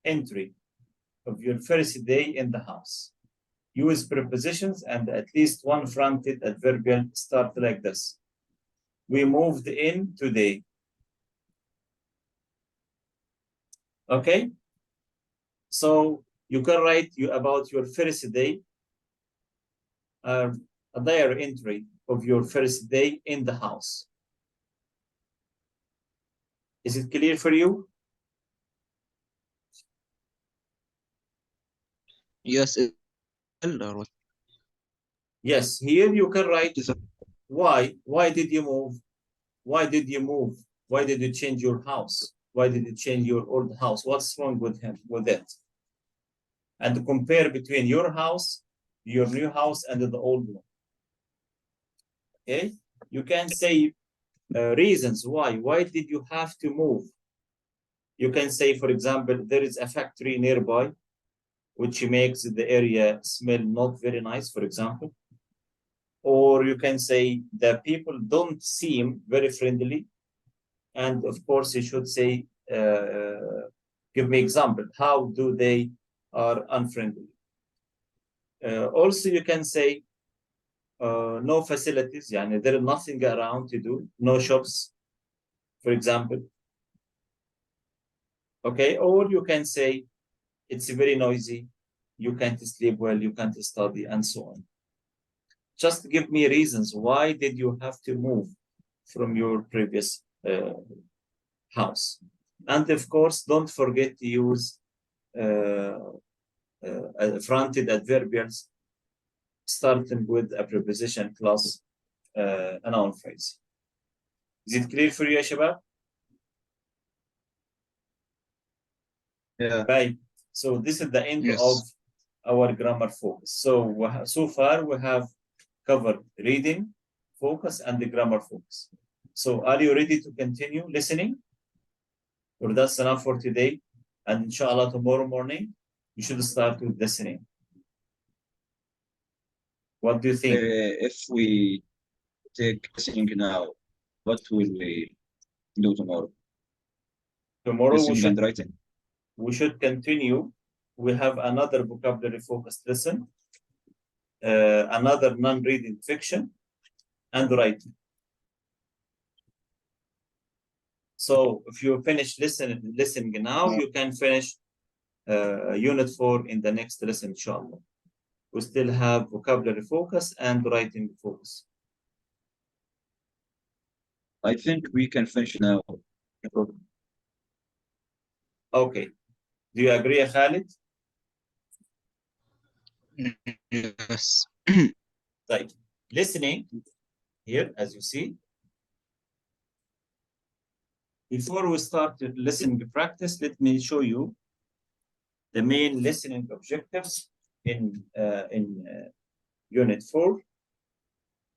entry of your first day in the house. Use prepositions and at least one fronted adverbial start like this. We moved in today. Okay? So you can write about your first day, a diary entry of your first day in the house. Is it clear for you? Yes. Yes, here you can write why. Why did you move? Why did you move? Why did you change your house? Why did you change your old house? What's wrong with him, with it? And compare between your house, your new house, and the old one. Okay? You can say reasons why. Why did you have to move? You can say, for example, there is a factory nearby, which makes the area smell not very nice, for example. Or you can say the people don't seem very friendly. And of course, you should say, give me example. How do they are unfriendly? Also, you can say no facilities. Yani there is nothing around to do. No shops, for example. Okay, or you can say it's very noisy. You can't sleep well. You can't study, and so on. Just give me reasons. Why did you have to move from your previous house? And of course, don't forget to use fronted adverbials starting with a preposition plus a noun phrase. Is it clear for you, يا شباب? Yeah. Right. So this is the end Yes. of our grammar focus. So far we have covered reading focus and the grammar focus. So are you ready to continue listening? Or that's enough for today? And inshallah tomorrow morning you should start with listening. What do you think? If we take listening now, what will we do tomorrow? Tomorrow Listening and writing. we should continue. We have another vocabulary focused lesson. another non-reading fiction, and writing. So if you finish listening now, you can finish Unit 4 in the next lesson, inshallah. We still have vocabulary focus and writing focus. I think we can finish now. No problem. Okay. Do you agree, Khalid? Yes. Right. Listening here, as you see. Before we start the listening practice, let me show you the main listening objectives in Unit 4.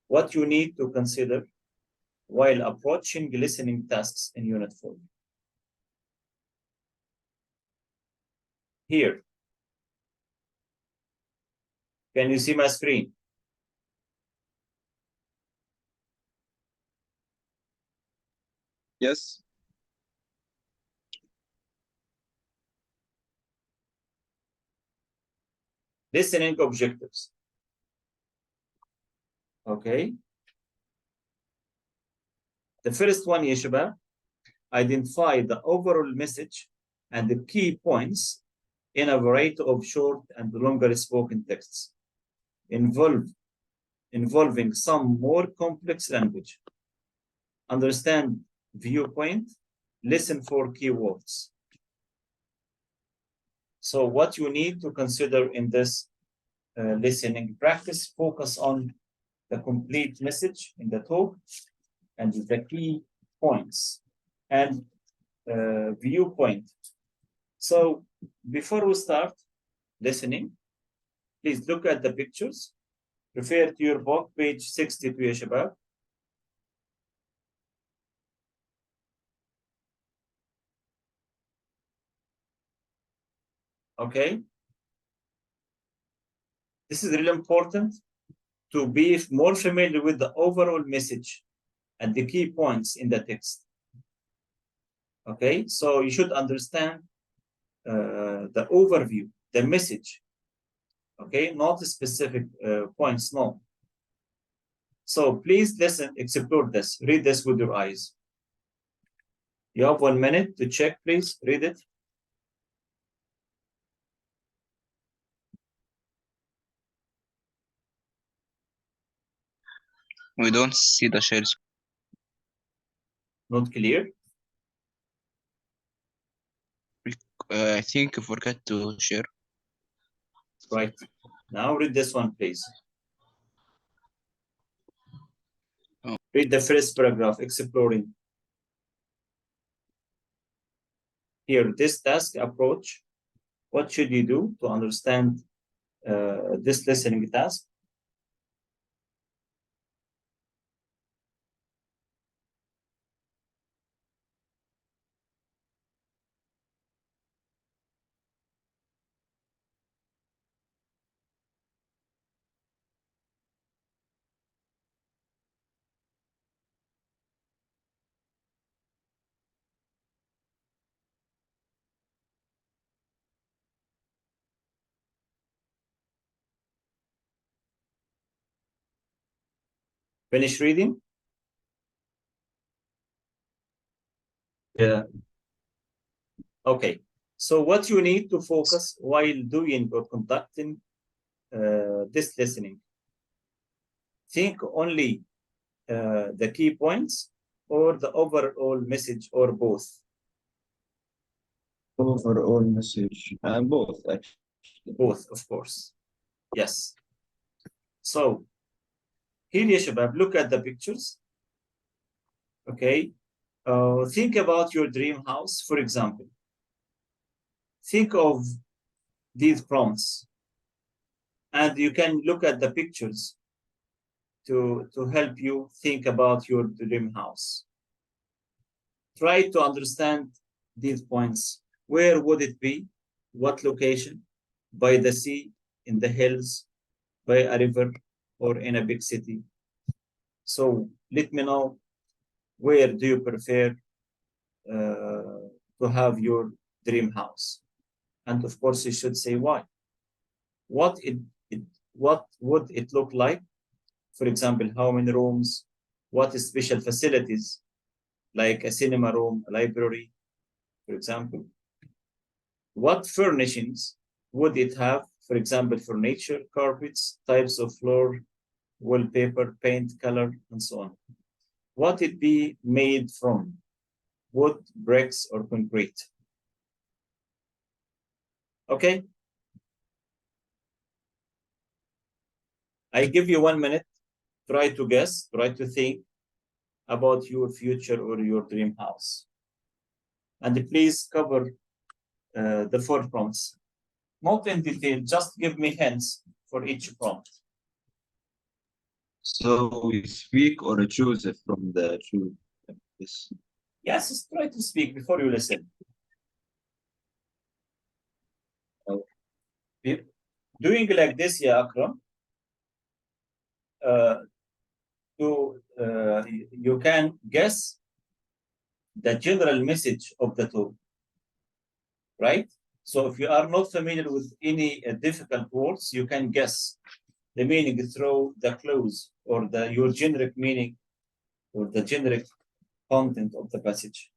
What you need to consider while approaching listening tasks in Unit 4. Here. Can you see my screen? Yes. Listening objectives. Okay. The first one, Yeshua, identify the overall message and the key points in a variety of short and longer spoken texts, involving some more complex language. Understand viewpoint, listen for keywords. So what you need to consider in this listening practice, focus on the complete message in the talk and the key points and viewpoint. So before we start listening, please look at the pictures. Refer to your book, page 62, ya shabab. Okay. This is really important to be more familiar with the overall message and the key points in the text. Okay, so you should understand the overview, the message. Okay, not specific points, no. So please listen, explore this, read this with your eyes. You have 1 minute to check, please, read it. We don't see the share screen. Not clear? I think you forgot to share. Right. Now read this one, please. Oh. Read the first paragraph, exploring. Here, this task approach, what should you do to understand this listening task? Finish reading? Yeah. Okay. So what you need to focus while doing or conducting this listening? Think only the key points or the overall message or both? Overall message. Both, actually. Both, of course. Yes. So here, ya shabab, look at the pictures. Okay. Think about your dream house, for example. Think of these prompts. And you can look at the pictures to help you think about your dream house. Try to understand these points. Where would it be? What location? By the sea, in the hills, by a river, or in a big city? So let me know, where do you prefer to have your dream house? And of course, you should say why. what would it look like? For example, how many rooms, what special facilities, like a cinema room, a library, for example. What furnishings would it have? For example, furniture, carpets, types of floor, wallpaper, paint, color, and so on. What it be made from? Wood, bricks, or concrete? Okay. I give you 1 minute. Try to guess, try to think about your future or your dream house. And please cover the 4 prompts. Not in detail, just give me hints for each prompt. So we speak or choose from the two. This. Yes, try to speak before you listen. Doing like this, yeah, Akram, you can guess the general message of the tool, right? So if you are not familiar with any difficult words, you can guess the meaning through the clues or your generic meaning or the generic content of the passage.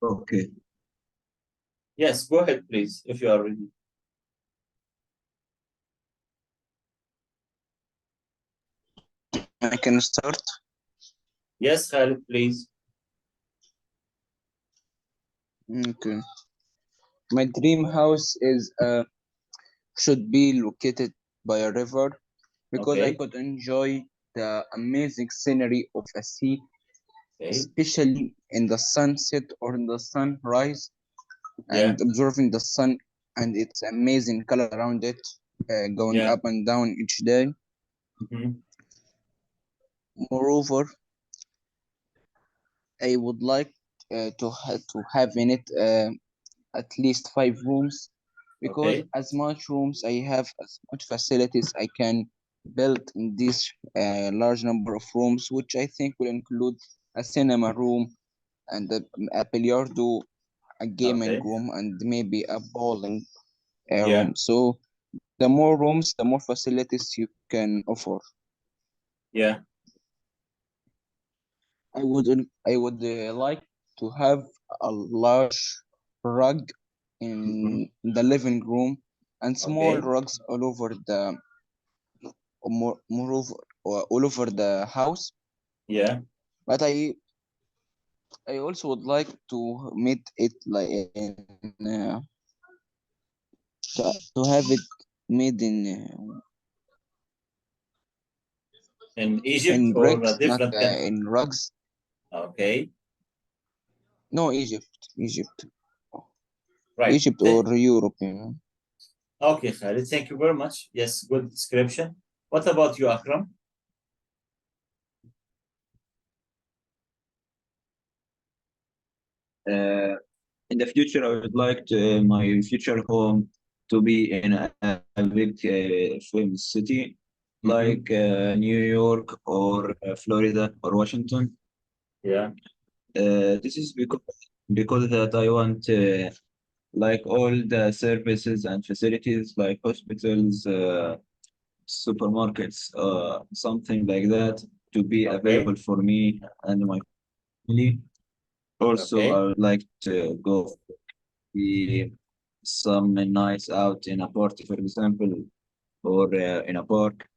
Okay. Yes, go ahead, please, if you are ready. I can start. Yes, Khalid, please. Okay. My dream house is should be located by a river because I Okay. could enjoy the amazing scenery of a sea, Okay. especially in the sunset or in the sunrise, Yeah. and observing the sun and its amazing color around it, going Yeah. up and down each day. Mhm. Moreover, I would like to have in it at least 5 rooms because Okay. as much rooms I have, as much facilities I can build in this large number of rooms, which I think will include a cinema room and a billiardo, a gaming Okay. room, and maybe a bowling Yeah. room. So the more rooms, the more facilities you can offer. Yeah. I would like to have a large rug Mhm. in the living room and small Okay. rugs moreover all over the house. Yeah. But I also would like to meet it like to have it made In Egypt in or a bricks, not different country? in rugs. Okay. No, Egypt, Right. Egypt or Europe. You know. Okay, Khalid. Thank you very much. Yes, good description. What about you, Akram? Uh, in the future, I would like my future home to be in a big famous city Mhm. like New York or Florida or Washington. Yeah. This is because that I want like all the services and facilities like hospitals, supermarkets, something like that to be Okay. available for me and my family. Also, I Okay. would like to go be some nights out in a party, for example, or in a park.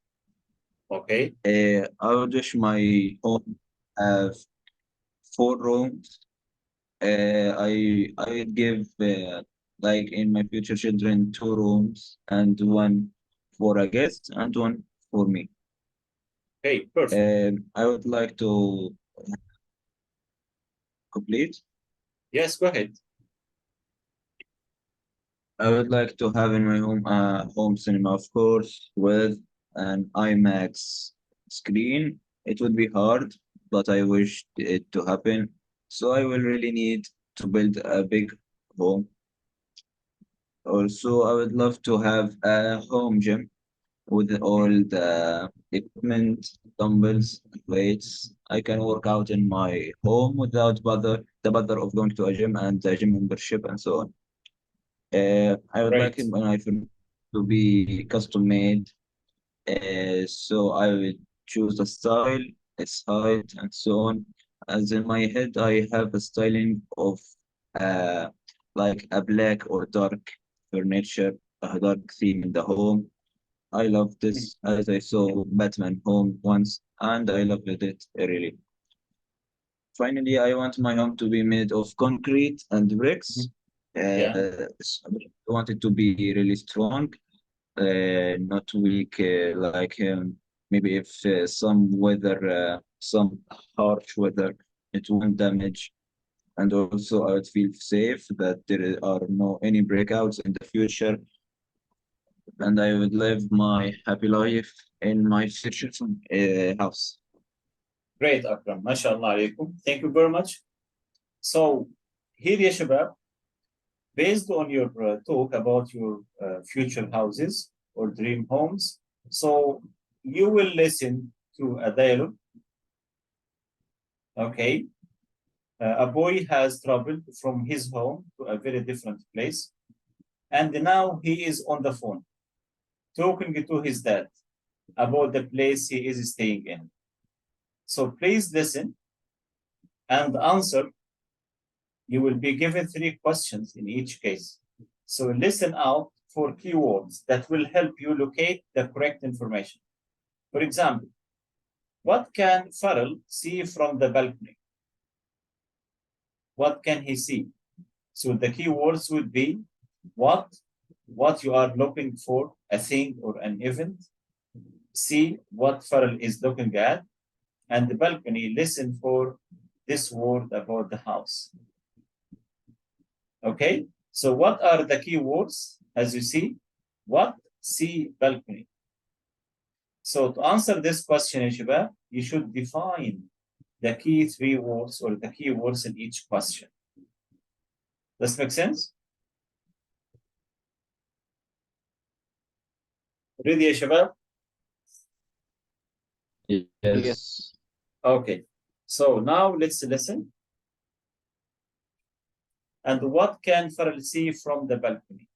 Okay. I would wish my home have 4 rooms. I would give like in my future children 2 rooms and one for a guest and one for me. Okay. Perfect. I would like to complete. Yes, go ahead. I would like to have in my home a home cinema, of course, with an IMAX screen. It would be hard, but I wish it to happen. So I will really need to build a big home. Also, I would love to have a home gym with all the equipment, dumbbells, and weights. I can work out in my home without the bother of going to a gym and the gym membership and so on. I would like Great. it when I feel to be custom made. So I would choose the style, its height, and so on. As in my head, I have a styling of uh, like a black or dark furniture, a dark theme in the home. I love Mm. this as I saw Batman home once, and I loved it really. Finally, I want my home to be made of concrete and bricks. Yeah. I want it to be really strong, not weak, like maybe if some harsh weather, it won't damage. And also, I would feel safe that there are no any breakouts in the future, and I would live my happy life in my future house. Great, Akram. MashaAllah alaikum. Thank you very much. So, here, ya shabab, based on your talk about your future houses or dream homes, so you will listen to a dialogue. Okay. A boy has traveled from his home to a very different place, and now he is on the phone talking to his dad about the place he is staying in. So please listen and answer. You will be given 3 questions in each case. So listen out for keywords that will help you locate the correct information. For example, what can Farrell see from the balcony? What can he see? So the keywords would be what you are looking for, a thing or an event. See what Farrell is looking at, and the balcony, listen for this word about the house. Okay, so what are the key words? As you see, what, see, balcony. So to answer this question, Shabab, you should define the key 3 words or the key words in each question. Does make sense? Ready, Shabab? Yes. Okay, so now let's listen. And what can Farrell see from the balcony?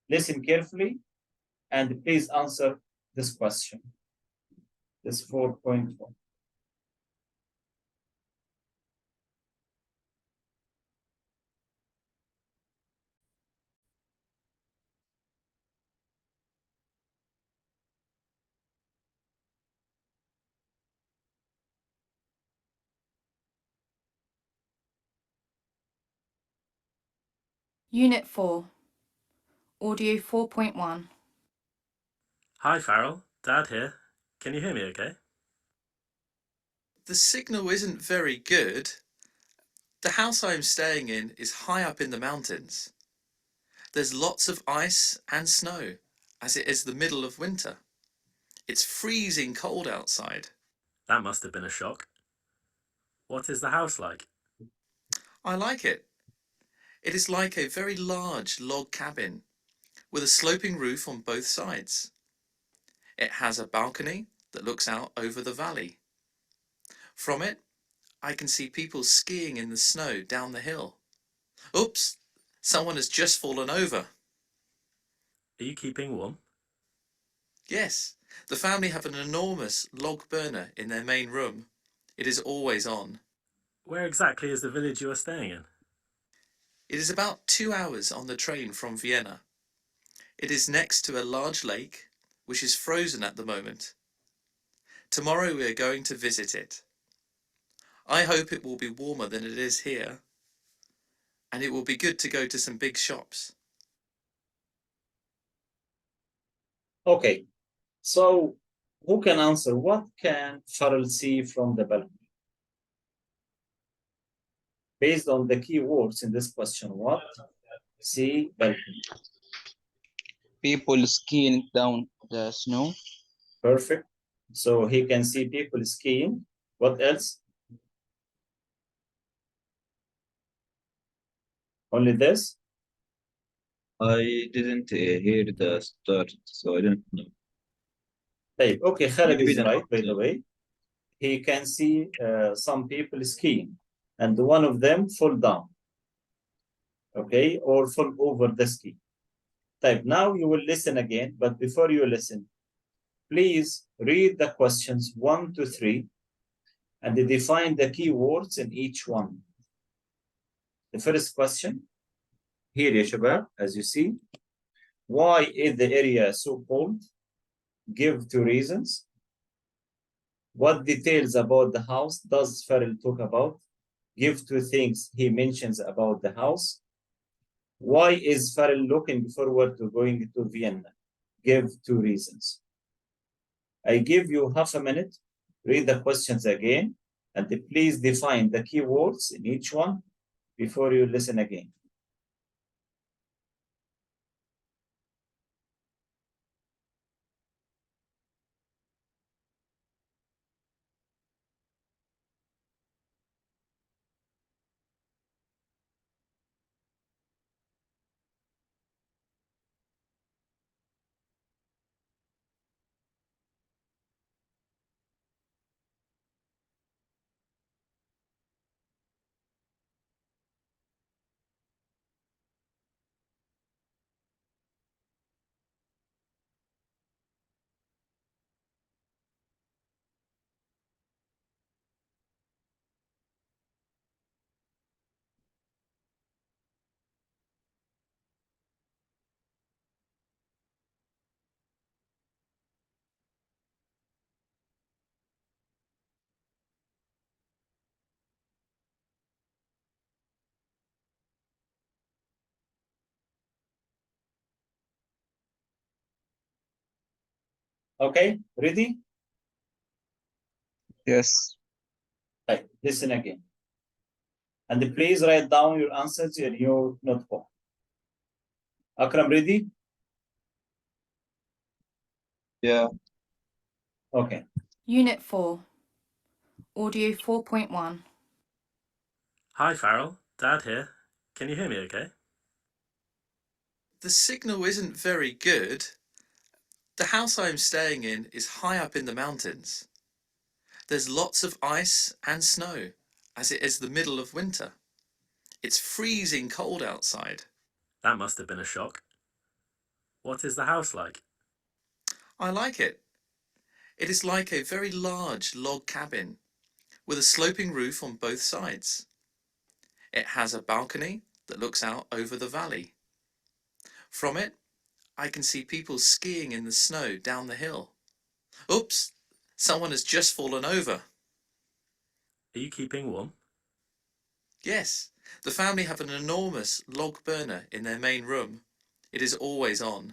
Listen carefully and please answer this question. This 4.1. Unit 4, Audio 4.1. Hi, Farrell. Dad here. Can you hear me okay? The signal isn't very good. The house I'm staying in is high up in the mountains. There's lots of ice and snow, as it is the middle of winter. It's freezing cold outside. That must have been a shock. What is the house like? I like it. It is like a very large log cabin with a sloping roof on both sides. It has a balcony that looks out over the valley. From it, I can see people skiing in the snow down the hill. Oops! Someone has just fallen over. Are you keeping warm? Yes, the family have an enormous log burner in their main room. It is always on. Where exactly is the village you are staying in? It is about 2 hours on the train from Vienna. It is next to a large lake, which is frozen at the moment. Tomorrow we are going to visit it. I hope it will be warmer than it is here, and it will be good to go to some big shops. Okay, so who can answer? What can Farrell see from the balcony? Based on the key words in this question, what? See, balcony. People skiing down the snow. Perfect. So he can see people skiing. What else? Only this? I didn't hear the start, so I don't know. طيب, okay, Khaled Maybe is the right, by next, the way. He can see some people skiing, and one of them fall down, okay, or fall over the ski. Type. Now you will listen again, but before you listen, please read the questions 1 to 3 and define the key words in each one. The first question, here يا شباب, as you see, why is the area so cold? Give 2 reasons. What details about the house does Farrell talk about? Give 2 things he mentions about the house. Why is Farrell looking forward to going to Vienna? Give 2 reasons. I give you half a minute. Read the questions again, and please define the key words in each one before you listen again. Okay, ready? Yes. Right, listen again. And please write down your answers in your notebook. Akram, ready? yeah, Okay. Unit 4, Audio 4.1. Hi, Farrell. Dad here. Can you hear me okay? The signal isn't very good. The house I'm staying in is high up in the mountains. There's lots of ice and snow, as it is the middle of winter. It's freezing cold outside. That must have been a shock. What is the house like? I like it. It is like a very large log cabin with a sloping roof on both sides. It has a balcony that looks out over the valley. From it, I can see people skiing in the snow down the hill. Oops! Someone has just fallen over. Are you keeping warm? Yes, the family have an enormous log burner in their main room. It is always on.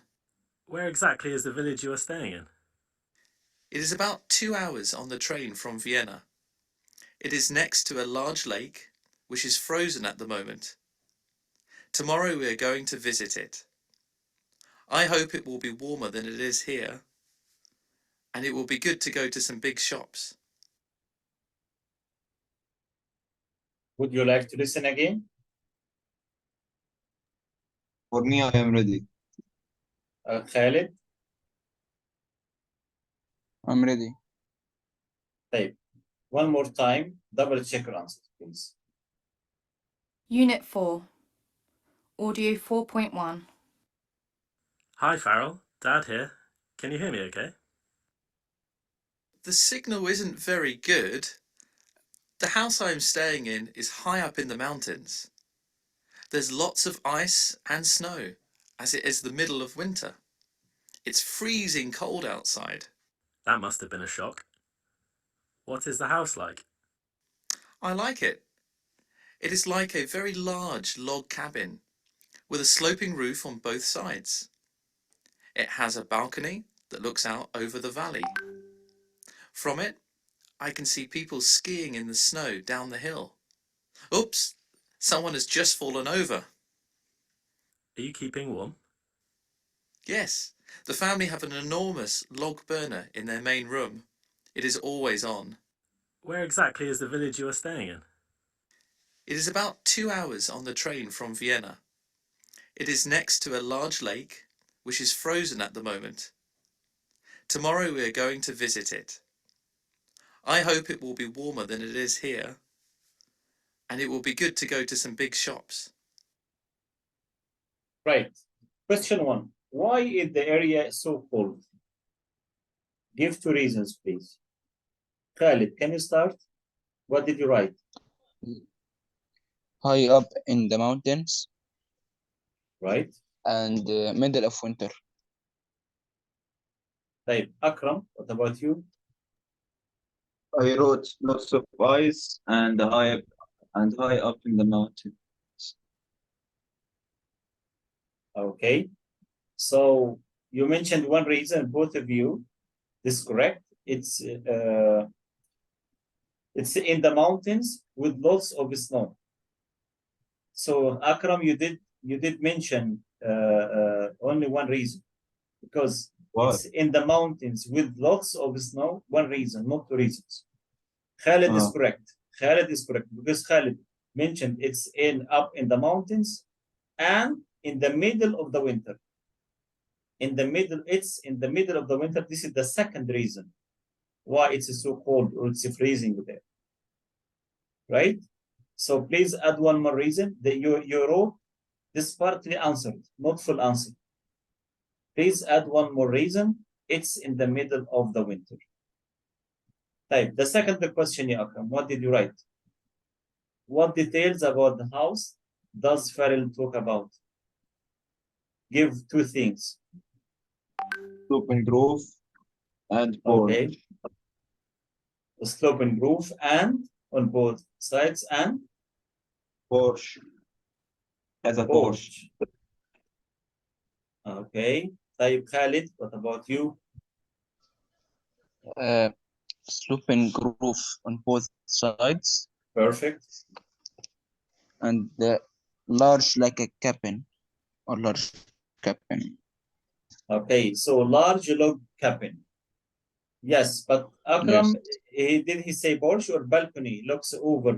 Where exactly is the village you are staying in? It is about 2 hours on the train from Vienna. It is next to a large lake, which is frozen at the moment. Tomorrow we are going to visit it. I hope it will be warmer than it is here, and it will be good to go to some big shops. Would you like to listen again? for me, I am ready. Khaled? I'm ready. طيب. One more time, double check your answers, please. Unit 4, Audio 4.1. Hi, Farrell. Dad here. Can you hear me okay? The signal isn't very good. The house I'm staying in is high up in the mountains. There's lots of ice and snow, as it is the middle of winter. It's freezing cold outside. That must have been a shock. What is the house like? I like it. It is like a very large log cabin with a sloping roof on both sides. It has a balcony that looks out over the valley. From it, I can see people skiing in the snow down the hill. Oops! Someone has just fallen over. Are you keeping warm? Yes, the family have an enormous log burner in their main room. It is always on. Where exactly is the village you are staying in? It is about 2 hours on the train from Vienna. It is next to a large lake, which is frozen at the moment. Tomorrow we are going to visit it. I hope it will be warmer than it is here, and it will be good to go to some big shops. Right. Question 1. Why is the area so cold? Give 2 reasons, please. Khalid, can you start? What did you write? High up in the mountains Right. and middle of winter. Type Akram, what about you? I wrote lots of ice and high up in the mountain. Okay. So you mentioned one reason, both of you. This is correct. It's in the mountains with lots of snow. So Akram, you did mention only one reason, because What? it's in the mountains with lots of snow. One reason, not 2 reasons. Khalid is correct. Khalid is correct because Khalid mentioned it's up in the mountains and in the middle of the winter. It's in the middle of the winter. This is the second reason why it's so cold or it's freezing there. Right? So please add one more reason that you wrote this partly answered, not full answer. Please add one more reason. It's in the middle of the winter. Type the second question, ya Akram. What did you write? What details about the house does Farrell talk about? Give 2 things. Sloping roof and porch. Okay. The sloping roof and on both sides and Porch. As a porch. Okay. Type Khalid, what about you? Sloping roof on both sides Perfect. and large like a cabin or large cabin. Okay, so large log cabin. Yes, but Akram, Yes. did he say porch or balcony? Looks over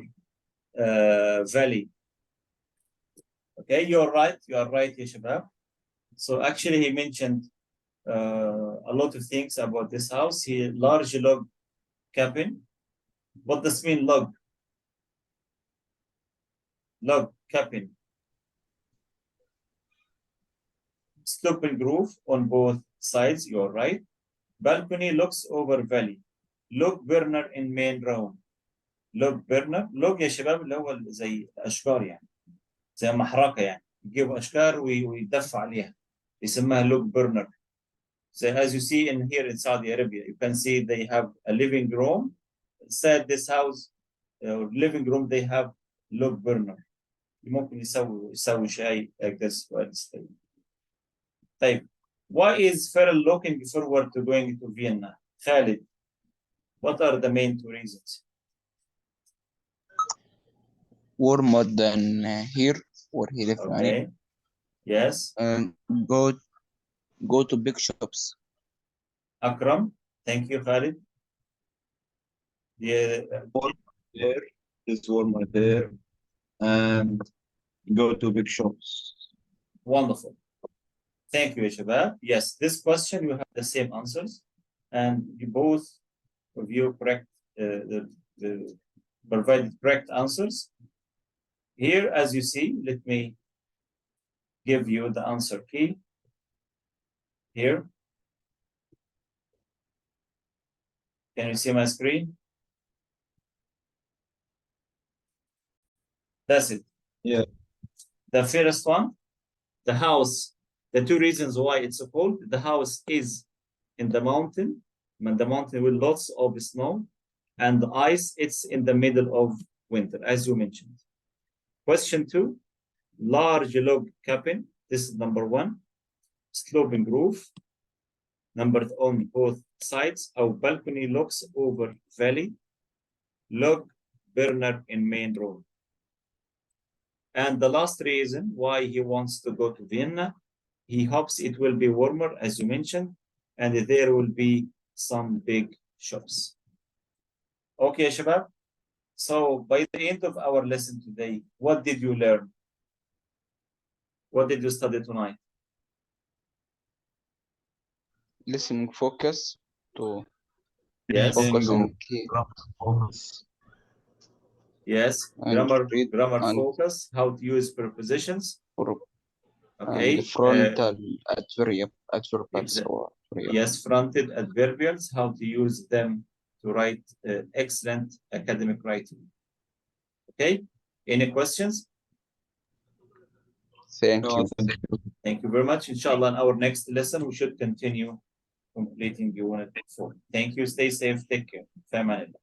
valley. Okay, you're right. You are right, ya Shabab. So actually, he mentioned a lot of things about this house. He large log cabin. What does mean log? Log cabin. Sloping roof on both sides. You're right. Balcony looks over valley. Log burner in main room. log burner. log يا شباب اللي هو زي اشجار يعني. زي محرقه يعني. يجيبوا اشجار ويدفع عليها. يسموها log burner. So as you see in here in Saudi Arabia, you can see they have a living room. Inside this house, living room, they have log burner. ممكن يسوي شاي like this. طيب, why is Farrell looking forward to going to Vienna? Khalid, what are the main 2 reasons? Warmer than here where he lives. Okay. Yes. Go to big shops. Akram, thank you, Khalid. Yeah. There is warmer there and go to big shops. Wonderful. Thank you, Shabab. Yes, this question you have the same answers, and you both of you correct provided correct answers. Here, as you see, let me give you the answer key. Here. Can you see my screen? That's it. Yeah. The first one, the house, the 2 reasons why it's so cold. The house is in the mountain, with lots of snow and the ice. It's in the middle of winter, as you mentioned. Question 2, large log cabin. This is number 1. Sloping roof. Number on both sides. Our balcony looks over valley. Log burner in main room. And the last reason why he wants to go to Vienna, he hopes it will be warmer, as you mentioned, and there will be some big shops. Okay, Shabab. So by the end of our lesson today, what did you learn? What did you study tonight? listening focus to Yes. focus on key Yes. and read Grammar and focus. How to use prepositions. and Okay. frontal adverbials Exa- or Yes, fronted adverbials, how to use them to write excellent academic writing. Okay, any questions? thank you. Thank you very much. Inshallah, in our next lesson, we should continue completing unit 4. Thank you. Stay safe. Take care. Family.